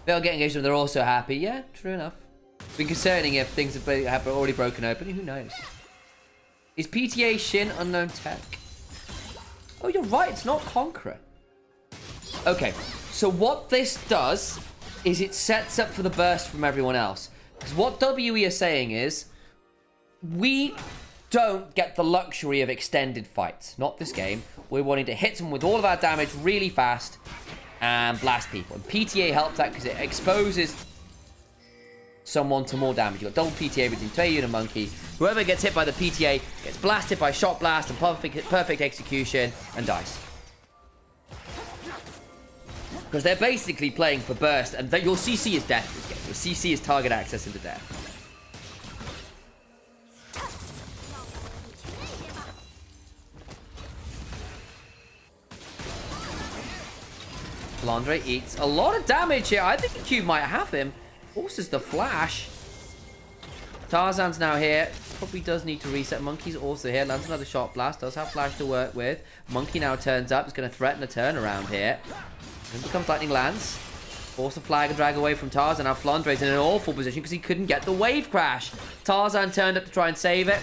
They'll get engaged and they're also happy. Yeah, true enough. It's been concerning if things have already broken open. Who knows? Is PTA Shin unknown tech? Oh, you're right. It's not Conqueror. Okay, so what this does is it sets up for the burst from everyone else. Because what WE are saying is, we don't get the luxury of extended fights. Not this game. We're wanting to hit someone with all of our damage really fast and blast people. And PTA helps that because it exposes someone to more damage. You've got double PTA between Taeyun and Monkey. Whoever gets hit by the PTA gets blasted by Shot Blast and perfect execution and dies. Because they're basically playing for burst, and your CC is death this game. Your CC is target access into death. Flandre eats a lot of damage here. I think the Cube might have him. Forces the flash. Tarzan's now here. Probably does need to reset. Monkey's also here. Lands another Shot Blast. Does have flash to work with. Monkey now turns up. He's going to threaten a turnaround here. Then becomes Lightning Lance. Force the flag and drag away from Tarzan. Now Flandre's in an awful position because he couldn't get the wave crash. Tarzan turned up to try and save it.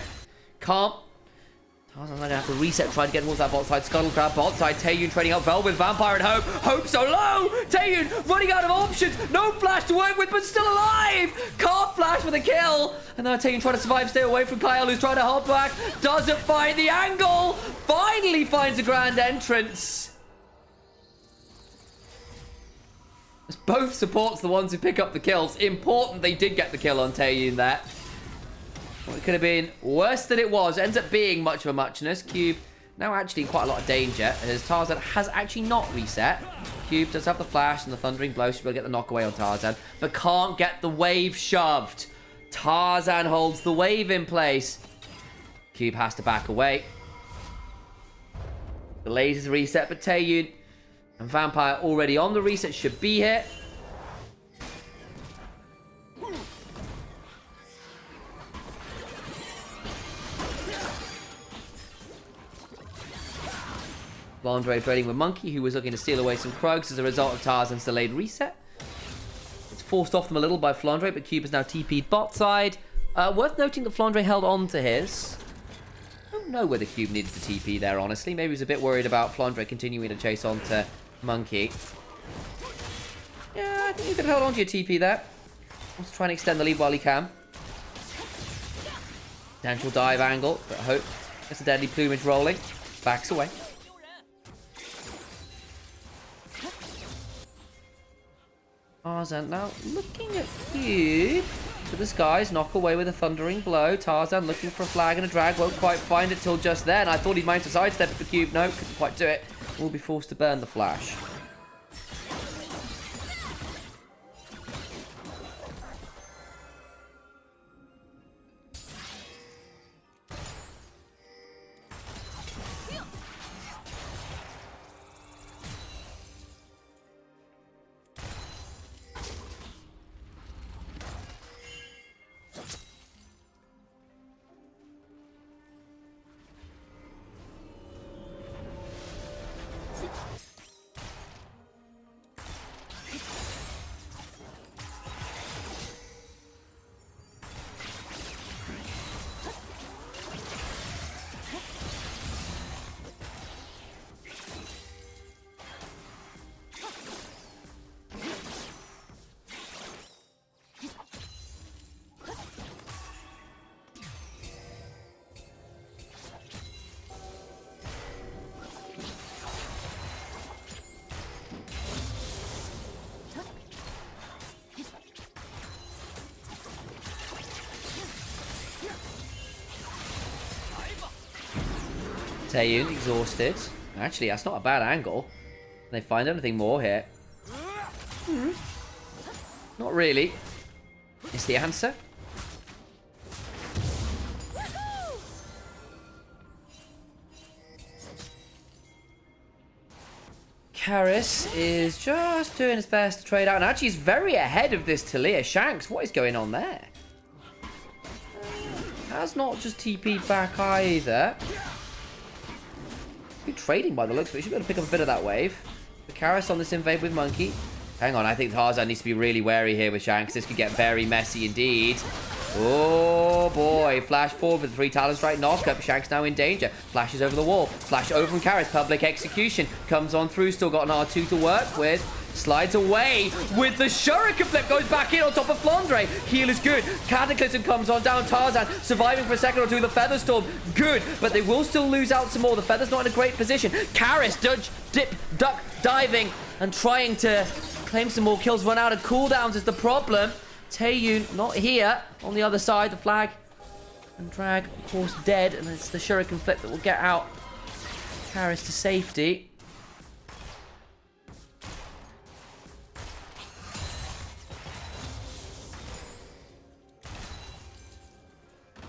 Can't. Tarzan's going to have to reset, try to get towards that bot side. Scuttle grab bot side. Taeyun trading up Vel with Vampire and Hope. Hope so low! Taeyun running out of options. No flash to work with, but still alive! Can't flash for the kill. And now Taeyun trying to survive, stay away from Kyle, who's trying to hop back. Doesn't find the angle. Finally finds a grand entrance. It's both supports the ones who pick up the kills. Important they did get the kill on Taeyun there. Well, it could have been worse than it was. Ends up being much of a muchness. Cube now actually in quite a lot of danger, as Tarzan has actually not reset. Cube does have the flash and the thundering blow. She'll be able to get the knockaway on Tarzan, but can't get the wave shoved. Tarzan holds the wave in place. Cube has to back away. The lasers reset, but Taeyun and Vampire already on the reset, should be here. Flandre trading with Monkey, who was looking to steal away some Krugs as a result of Tarzan's delayed reset. It's forced off them a little by Flandre, but Cube is now TP'd bot side. Worth noting that Flandre held on to his. I don't know whether Cube needed to TP there, honestly. Maybe he was a bit worried about Flandre continuing to chase on to Monkey. Yeah, I think you could hold on to your TP there. Wants to try and extend the lead while he can. Potential dive angle, but Hope gets a deadly plumage rolling. Backs away. Tarzan now looking at Cube. To the skies, knock away with a thundering blow. Tarzan looking for a flag and a drag. Won't quite find it till just then. I thought he'd managed to sidestep the Cube. No, couldn't quite do it. Will be forced to burn the flash. Taeyun exhausted. Actually, that's not a bad angle. Can they find anything more here? Not really. Is the answer? Karis is just doing his best to trade out. And actually, he's very ahead of this Talia. Shanks, what is going on there? Has not just TP'd back either. Good trading by the looks, but he should be able to pick up a bit of that wave. The Karis on this invade with Monkey. Hang on, I think Tarzan needs to be really wary here with Shanks. This could get very messy indeed. Oh boy, flash forward with the 3 talent strike knock-up. Shanks now in danger. Flashes over the wall. Flash over from Karis. Public execution. Comes on through, still got an R2 to work with. Slides away with the Shuriken flip. Goes back in on top of Flandre. Heal is good. Cataclysm comes on down. Tarzan surviving for a second or two. The Feather Storm, good. But they will still lose out some more. The Feather's not in a great position. Karis, dodge, dip, duck, diving. And trying to claim some more kills. Run out of cooldowns is the problem. Taeyun not here. On the other side, the flag and drag, of course, dead. And it's the Shuriken flip that will get out Karis to safety.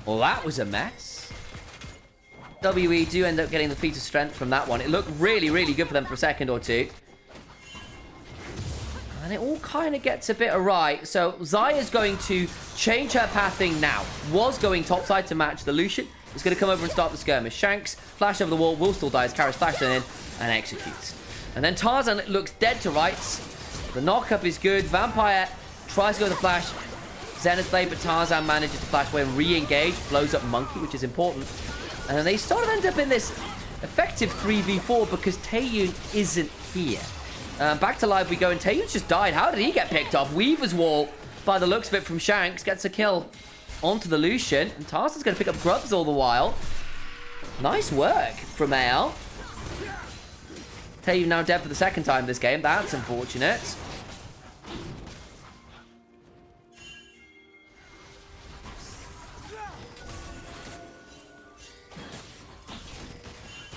Well, that was a mess. WE do end up getting the feat of strength from that one. It looked really, really good for them for a second or two. And it all kind of gets a bit awry. So Zaya's going to change her pathing now. Was going topside to match the Lucian. Is going to come over and start the skirmish. Shanks, flash over the wall, will still die as Karis flashes in and executes. And then Tarzan looks dead to rights. The knock-up is good. Vampire tries to go to the flash. Zenith Blade, but Tarzan manages to flash away and re-engage. Blows up Monkey, which is important. And then they sort of end up in this effective 3v4 because Taeyun isn't here. Back to live we go, and Taeyun's just died. How did he get picked off? Weaver's wall, by the looks of it, from Shanks, gets a kill onto the Lucian. And Tarzan's going to pick up Grubs all the while. Nice work from AL. Taeyun now dead for the second time this game. That's unfortunate.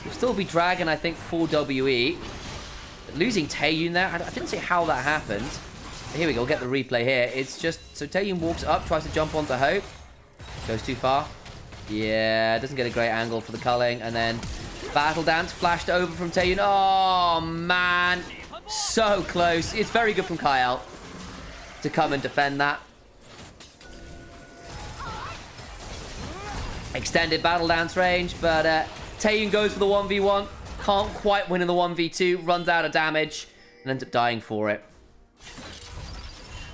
We'll still be dragging, I think, for WE. Losing Taeyun there. I didn't see how that happened. But here we go. We'll get the replay here. It's just... So Taeyun walks up, tries to jump onto Hope. Goes too far. Yeah, doesn't get a great angle for the culling. And then Battle Dance flashed over from Taeyun. Oh, man. So close. It's very good from Kyle to come and defend that. Extended Battle Dance range, but Taeyun goes for the 1v1. Can't quite win in the 1v2. Runs out of damage and ends up dying for it.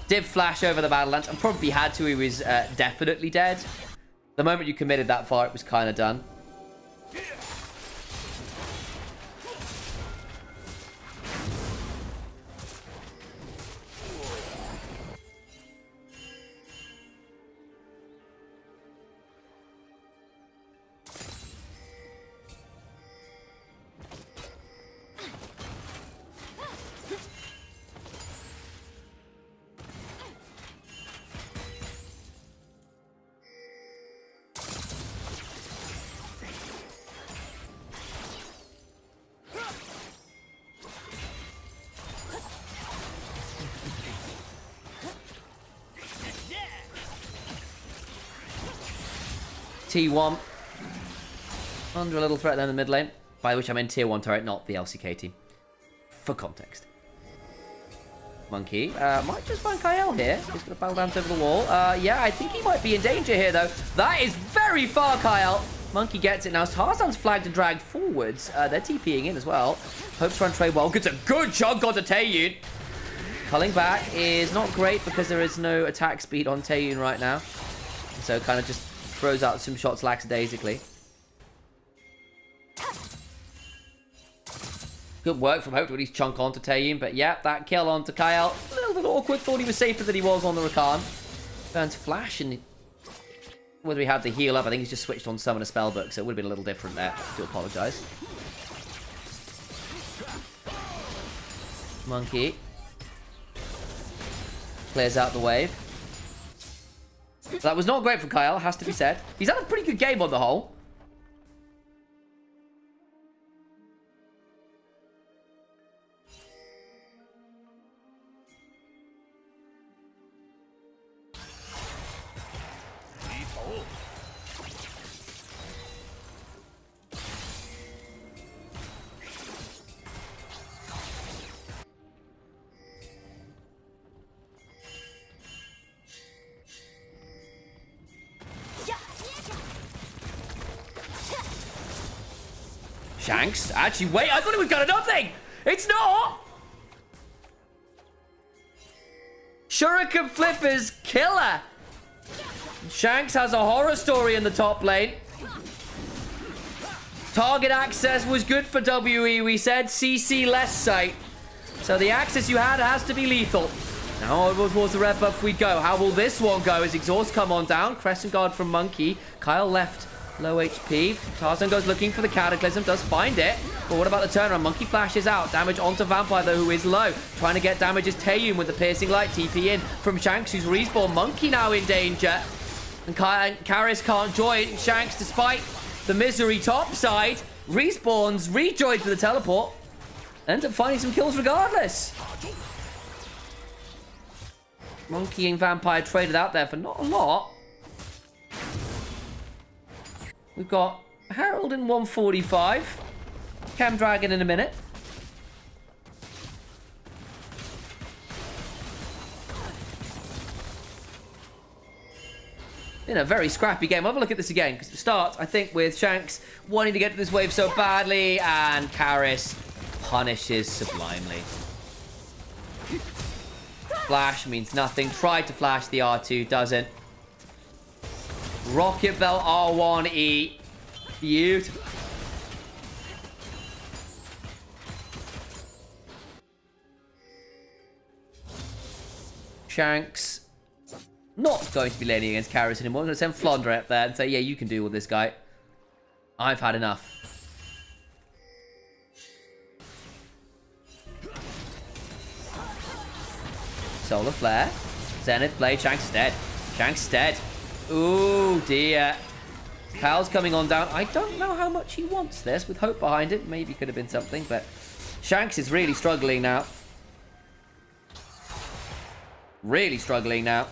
Did flash over the Battle Dance and probably had to. He was definitely dead. The moment you committed that far, it was kind of done. T1 under a little threat there in the mid lane, by which I mean tier 1 turret, not the LCK team, for context. Monkey might just find Kyle here. He's going to battle dance over the wall. Yeah, I think he might be in danger here though. That is very far, Kyle. Monkey gets it now. Tarzan's flagged and dragged forwards. They're TPing in as well. Hope's trying to trade well. Gets a good chunk onto Taeyun. Culling back is not great because there is no attack speed on Taeyun right now, so kind of just throws out some shots lackadaisically. Good work from Hope to at least chunk onto Taeyun, but yeah, that kill onto Kyle. A little bit awkward, thought he was safer than he was on the Rakan. Turns flash, and whether he had the heal up, I think he's just switched on summon a spellbook, so it would have been a little different there. I do apologise. Monkey clears out the wave. That was not great for Kyle, has to be said. He's had a pretty good game on the whole. Shanks, actually, wait, I thought it was gonna nothing! It's not! Shuriken Flipper's killer! Shanks has a horror story in the top lane. Target access was good for WE, we said. CC less sight. So the access you had has to be lethal. Now towards the red buff we go. How will this one go as exhaust come on down? Crescent guard from Monkey. Kyle left. Low HP. Tarzan goes looking for the Cataclysm. Does find it. But what about the turnaround? Monkey flashes out. Damage onto Vampire, though, who is low. Trying to get damage is Taeyun with the Piercing Light. TP in from Shanks, who's respawned. Monkey now in danger. And Karis can't join. Shanks, despite the misery top side, respawns, rejoins for the teleport. Ends up finding some kills regardless. Monkey and Vampire traded out there for not a lot. We've got Herald in 145. Cam Dragon in a minute. In a very scrappy game. I'll have a look at this again, because it starts, I think, with Shanks wanting to get to this wave so badly, and Karis punishes sublimely. Flash means nothing. Tried to flash the R2, doesn't. Rocket Belt R1E. Beautiful. Shanks. Not going to be laning against Karis anymore. I'm going to send Flandre up there and say, yeah, you can deal with this guy. I've had enough. Solar Flare. Zenith Blade. Shanks is dead. Shanks is dead. Ooh, dear. Pal's coming on down. I don't know how much he wants this. With Hope behind it, maybe could have been something, but Shanks is really struggling now. Really struggling now.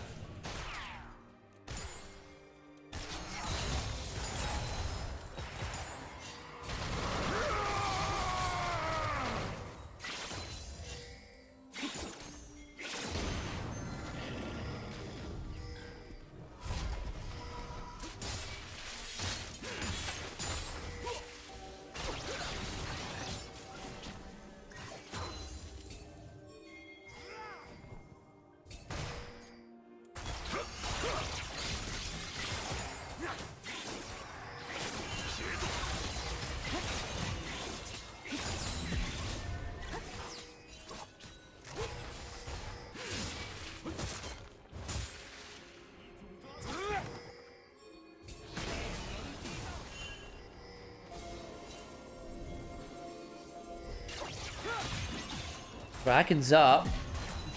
Dragons up.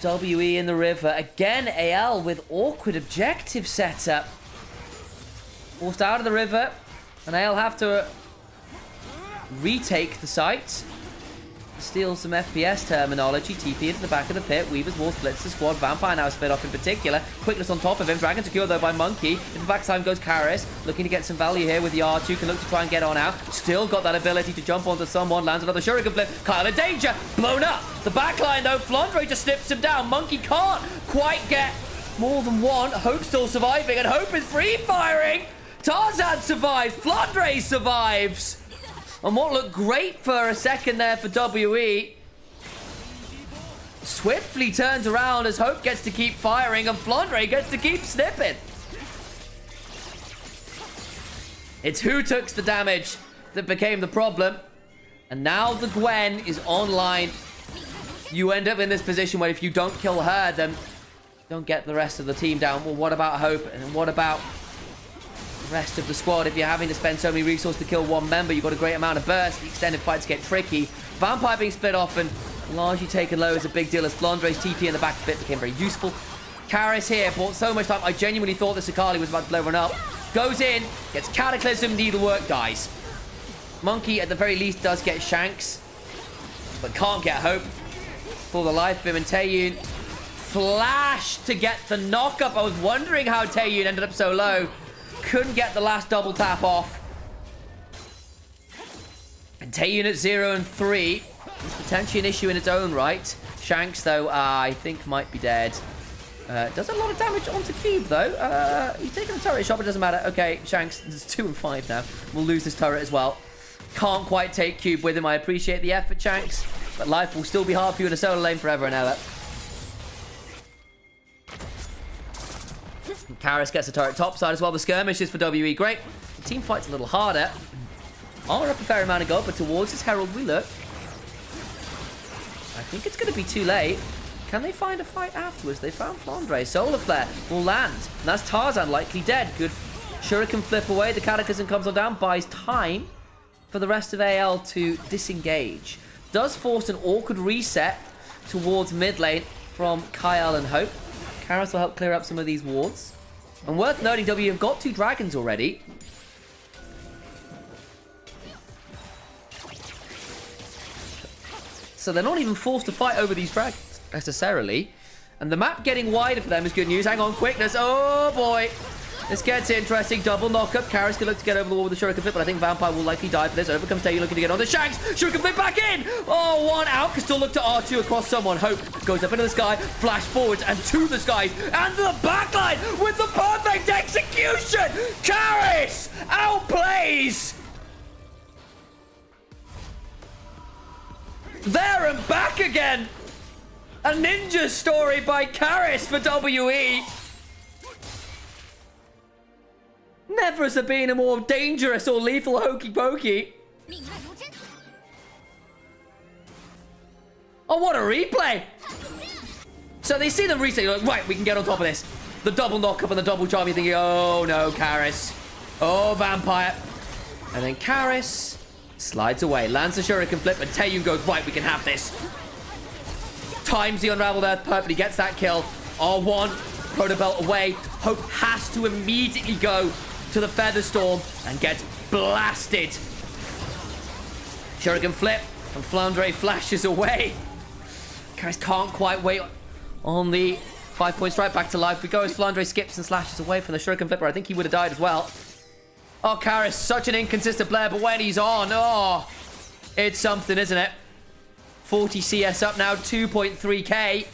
WE in the river. Again, AL with awkward objective setup. Forced out of the river. And AL have to retake the site. Steal some FPS terminology. TP into the back of the pit. Weaver's wall splits the squad. Vampire now split off in particular. Quickness on top of him. Dragon secure though by Monkey. In the backside goes Karis. Looking to get some value here with the R2. Can look to try and get on out. Still got that ability to jump onto someone. Lands another Shuriken flip. Kyle in danger. Blown up. The backline though. Flandre just snips him down. Monkey can't quite get more than one. Hope still surviving. And Hope is free firing. Tarzan survives. Flandre survives. And what looked great for a second there for WE swiftly turns around as Hope gets to keep firing and Flandre gets to keep snipping. It's who took the damage that became the problem. And now the Gwen is online. You end up in this position where if you don't kill her, then you don't get the rest of the team down. Well, what about Hope? And what about rest of the squad? If you're having to spend so many resources to kill one member, you've got a great amount of burst. The extended fights get tricky. Vampire being split off and largely taken low is a big deal as Flandre's TP in the back bit became very useful. Karis here bought so much time. I genuinely thought the Sakali was about to blow one up. Goes in, gets Cataclysm, needlework, dies. Monkey at the very least does get Shanks, but can't get Hope for the life of him. And Taeyun flash to get the knock-up. I was wondering how Taeyun ended up so low. Couldn't get the last double tap off. And Taeyun at 0 and 3 is potentially an issue in its own right. Shanks, though, I think might be dead. Does a lot of damage onto Cube, though. He's taking a turret shot, but it doesn't matter. Okay, Shanks is 2 and 5 now. We'll lose this turret as well. Can't quite take Cube with him. I appreciate the effort, Shanks. But life will still be hard for you in a solo lane forever and ever. Karis gets the turret topside as well. The skirmishes for WE, great. The team fight's a little harder. Are up a fair amount of gold, but towards his Herald we look. I think it's going to be too late. Can they find a fight afterwards? They found Flandre. Solar Flare will land. And that's Tarzan likely dead. Good Shuriken flip away. The Cataclysm comes on down. Buys time for the rest of AL to disengage. Does force an awkward reset towards mid lane from Kyle and Hope. Karis will help clear up some of these wards. And worth noting, W have got 2 dragons already. So they're not even forced to fight over these dragons, necessarily. And the map getting wider for them is good news. Hang on, quickness. Oh, boy. This gets interesting. Double knockup. Karis can look to get over the wall with the Shuriken flip, but I think Vampire will likely die for this. Over comes Taeyun looking to get on the Shanks. Shuriken flip back in. Oh, one out. Can still look to R2 across someone. Hope goes up into the sky, flash forwards and to the skies. And the backline with the perfect execution. Karis outplays. There and back again. A ninja story by Karis for WE. Never has there been a more dangerous or lethal hokey pokey. Oh, what a replay! So they see them reset, like, right, we can get on top of this. The double knock-up and the double charm, you're thinking, oh no, Karis. Oh, Vampire. And then Karis slides away, lands the Shuriken flip, and Taeyun goes, right, we can have this. Times the Unraveled Earth perfectly, gets that kill. R1, Protobelt away. Hope has to immediately go to the Featherstorm and gets blasted. Shuriken flip, and Flandre flashes away. Karis can't quite wait on the 5-point strike back to life. We go as Flandre skips and slashes away from the Shuriken flipper. I think he would have died as well. Oh, Karis, such an inconsistent player, but when he's on, oh, it's something, isn't it? 40 CS up now, 2.3k.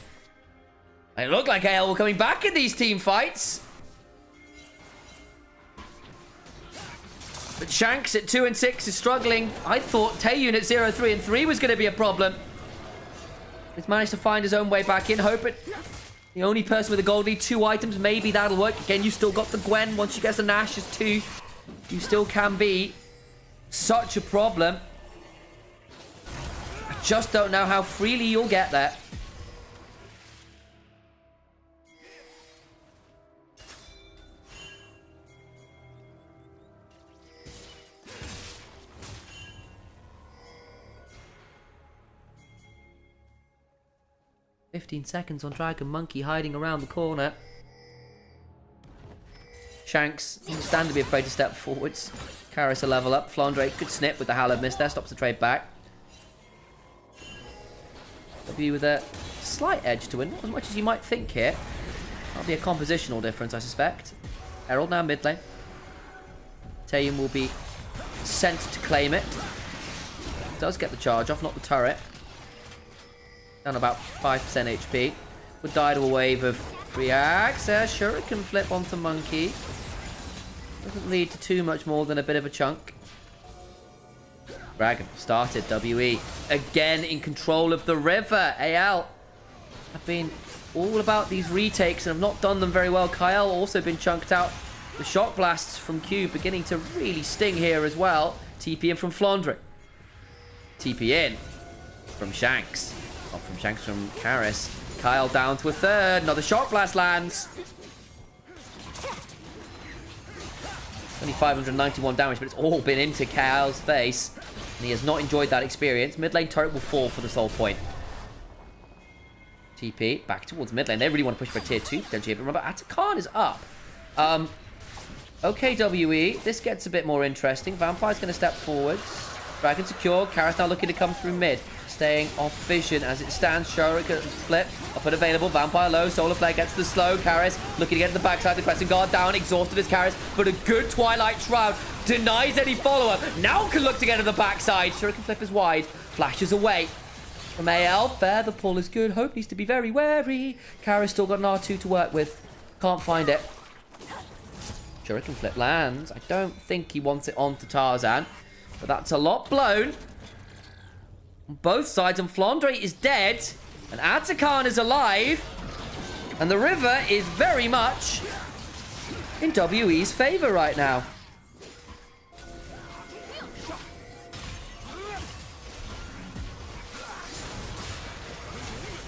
It looked like AL were coming back in these team fights. But Shanks at 2 and 6 is struggling. I thought Taeyun at 0, 3 and 3 was going to be a problem. He's managed to find his own way back in. Hope it. The only person with a gold lead, 2 items. Maybe that'll work. Again, you still got the Gwen. Once you get the Nash's 2, you still can be such a problem. I just don't know how freely you'll get there. "15 seconds on Dragon Monkey hiding around the corner." Shanks, understandably afraid to step forwards. Karis a level up. Flandre, good snip with the Hallowed Mist there. Stops the trade back. W with a slight edge to win. Not as much as you might think here. That'll be a compositional difference, I suspect. Herald now mid lane. Taeyun will be sent to claim it. Does get the charge off, not the turret. Down about 5% HP. Would die to a wave of free access. Shuriken flip onto Monkey. Doesn't lead to too much more than a bit of a chunk. Dragon started. WE again in control of the river. AL have been all about these retakes and have not done them very well. Kyle also been chunked out. The shock blasts from Q beginning to really sting here as well. TP in from Flandre. TP in from Shanks. Not from Shanks, from Karis. Kyle down to a third. Another shock blast lands. Only 591 damage, but it's all been into Kyle's face. And he has not enjoyed that experience. Mid lane turret will fall for the soul point. TP back towards mid lane. They really want to push for a tier 2 potentially. But remember, Atakan is up. Okay, WE. This gets a bit more interesting. Vampire's going to step forwards. Dragon secure. Karis now looking to come through mid. Staying off vision as it stands. Shuriken flip. Up and available. Vampire low. Solar Flare gets the slow. Karis looking to get to the backside. The Crescent Guard down. Exhausted as Karis. But a good Twilight Shroud. Denies any follow-up. Now can look to get to the backside. Shuriken flip is wide. Flashes away. From AL. Fair. The pull is good. Hope needs to be very wary. Karis still got an R2 to work with. Can't find it. Shuriken flip lands. I don't think he wants it onto Tarzan. But that's a lot blown. On both sides, and Flandre is dead, and Atakan is alive, and the river is very much in WE's favor right now.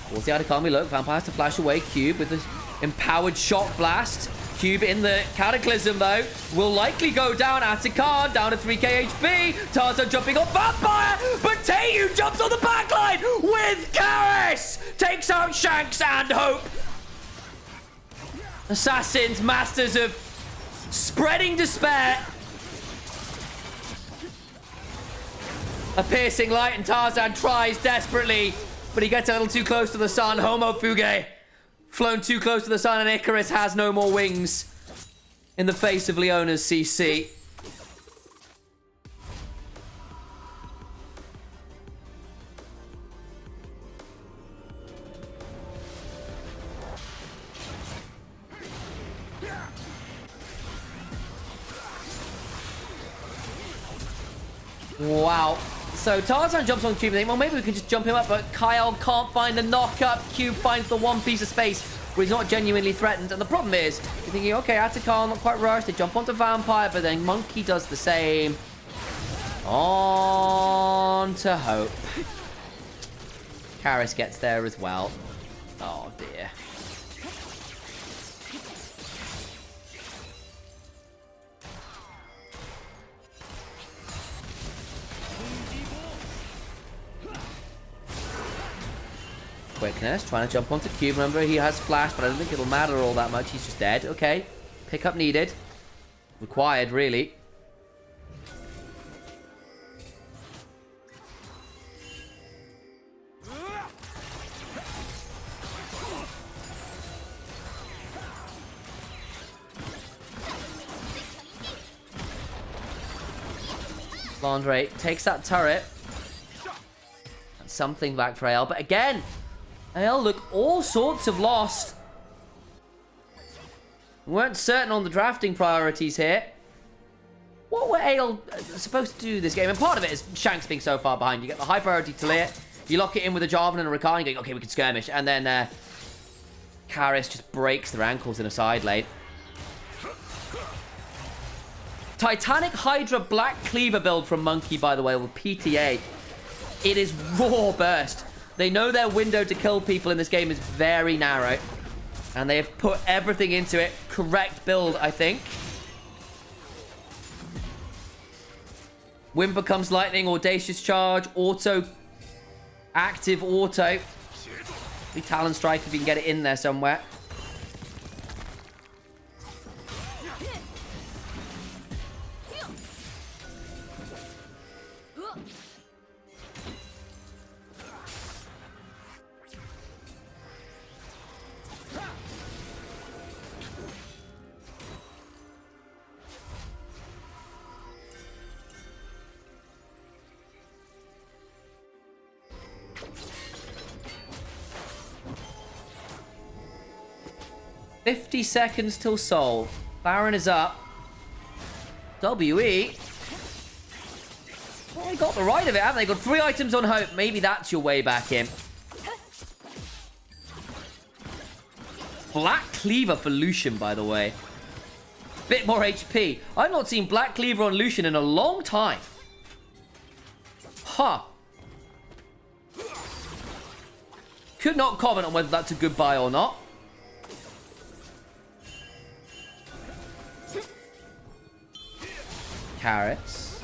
Towards the Atakan we look. Vampire has to flash away. Cube with the empowered shock blast. Cube in the Cataclysm, though, will likely go down. Atakan down to 3k HP. Tarzan jumping on Vampire, but Taeyun jumps on the backline with Karis. Takes out Shanks and Hope. Assassins, masters of spreading despair. A piercing light, and Tarzan tries desperately, but he gets a little too close to the sun. Homo Fuge. Flown too close to the sun, and Icarus has no more wings in the face of Leona's CC. Wow. So Tarzan jumps on Cube and think, well, maybe we can just jump him up, but Kyle can't find the knock-up. Cube finds the one piece of space. where he's not genuinely threatened. And the problem is, you're thinking, okay, Atacon, not quite rushed. They jump onto Vampire, but then Monkey does the same. On to Hope. Karis gets there as well. Oh, dear. Quickness, trying to jump onto Cube. Remember, he has flash, but I don't think it'll matter all that much. He's just dead. Okay. Pickup needed. Required, really. Andre takes that turret. And something back for AL, but again, AL look all sorts of lost. We weren't certain on the drafting priorities here. What were AL supposed to do this game? And part of it is Shanks being so far behind. You get the high priority Talia, you lock it in with a Jarvan and a Rakan, you go, okay, we can skirmish. And then Karis just breaks their ankles in a side lane. Titanic Hydra Black Cleaver build from Monkey, by the way, with PTA. It is raw burst. They know their window to kill people in this game is very narrow. And they have put everything into it. Correct build, I think. Wind becomes lightning, audacious charge, auto, active auto. The Talon Strike if you can get it in there somewhere. $50 seconds till Soul. Baron is up. WE. Well, they got the right of it, haven't they? Got 3 items on Hope. Maybe that's your way back in. Black Cleaver for Lucian, by the way. Bit more HP. I've not seen Black Cleaver on Lucian in a long time. Huh. Could not comment on whether that's a good buy or not. Carrots.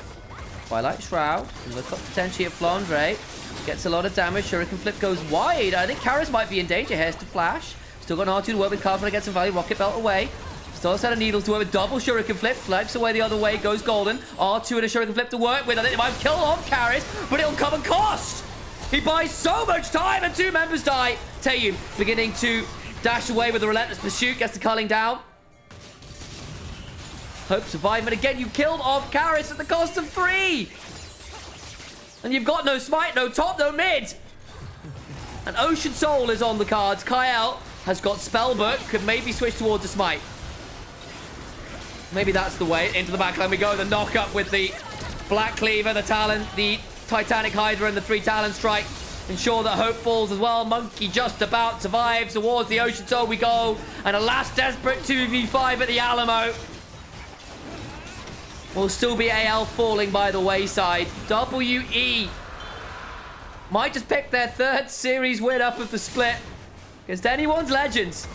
Twilight Shroud. Look up potentially at Flandre. Gets a lot of damage. Shuriken Flip goes wide. I think Carrots might be in danger. Has to flash. Still got an R2 to work with. Carpenter gets some value. Rocket Belt away. Still a set of needles to work with. Double Shuriken Flip. Flips away the other way. Goes Golden. R2 and a Shuriken Flip to work with. I think it might kill off Carrots, but it'll come and cost. He buys so much time and 2 members die. Taeyun beginning to dash away with a relentless pursuit. Gets the culling down. Hope survive, but again, you killed off Karis at the cost of 3. And you've got no smite, no top, no mid. And Ocean Soul is on the cards. Kyle has got Spellbook, could maybe switch towards a smite. Maybe that's the way. Into the backline we go. The knock-up with the Black Cleaver, the Talon, the Titanic Hydra, and the 3 Talon Strike. Ensure that Hope falls as well. Monkey just about survives. Towards the Ocean Soul we go. And a last desperate 2v5 at the Alamo. Will still be AL falling by the wayside. WE might just pick their 3rd series win up of the split against anyone's Legends.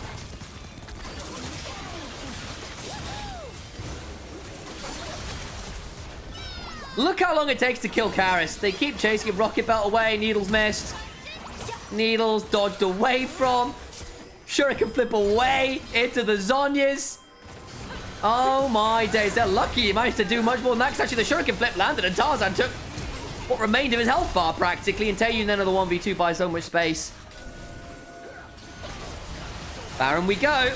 Look how long it takes to kill Karis. They keep chasing him. Rocket Belt away. Needles missed. Needles dodged away from. Shuriken Flip away into the Zhonyas. Oh my days, they're lucky he managed to do much more than that, because actually the Shuriken Flip landed and Tarzan took what remained of his health bar practically, and Taeyun then another 1v2 by so much space. Baron we go.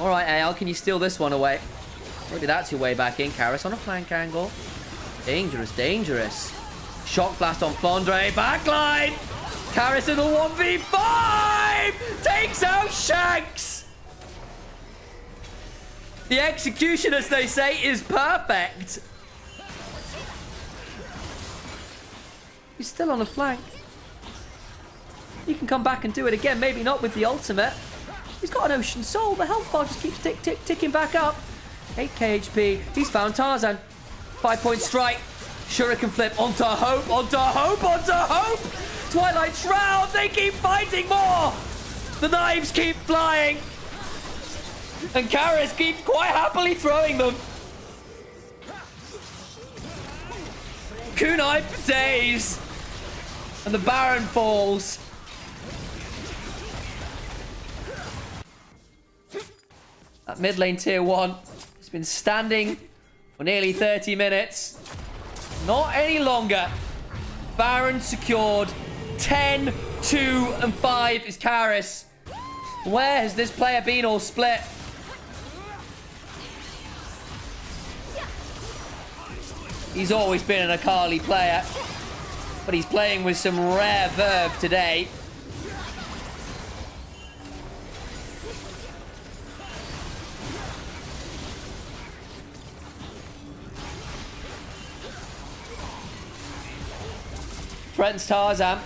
Alright, AL, can you steal this one away? Maybe that's your way back in. Karis on a flank angle. Dangerous, dangerous. Shock blast on Flandre. Backline! Karis in the 1v5! Takes out Shanks! The execution, as they say, is perfect. He's still on the flank. He can come back and do it again. Maybe not with the ultimate. He's got an Ocean Soul. The health bar just keeps ticking back up. 8k HP. He's found Tarzan. 5-point strike. Shuriken flip onto Hope, onto Hope, onto Hope. Twilight Shroud. They keep fighting more. The knives keep flying. And Karis keeps quite happily throwing them. Kunai for days. And the Baron falls. That mid lane tier 1 has been standing for nearly 30 minutes. Not any longer. Baron secured. 10, 2, and 5 is Karis. Where has this player been all split? He's always been an Akali player, but he's playing with some rare verve today. Threatens Tarzan.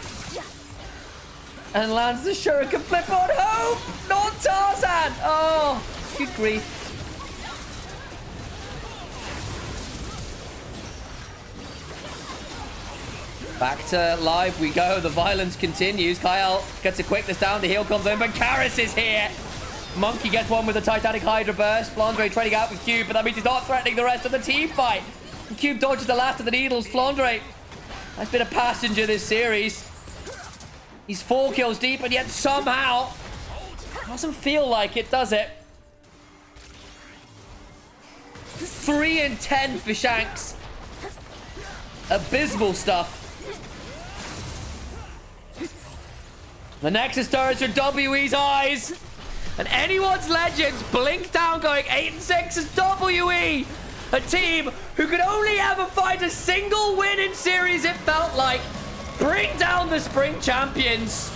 And lands the Shuriken flip on Hope! Not Tarzan! Oh, good grief. Back to live we go. The violence continues. Kyle gets a quickness down. The heal comes in, but Karis is here. Monkey gets one with the Titanic Hydra burst. Flandre trading out with Cube, but that means he's not threatening the rest of the team fight. And Cube dodges the last of the needles. Flandre has been a passenger this series. He's 4 kills deep, and yet somehow doesn't feel like it, does it? 3 and 10 for Shanks. Abysmal stuff. The Nexus turrets are WE's eyes. And anyone's legends blink down going 8 and 6 as WE. A team who could only ever find a single win in series, it felt like. Bring down the spring champions.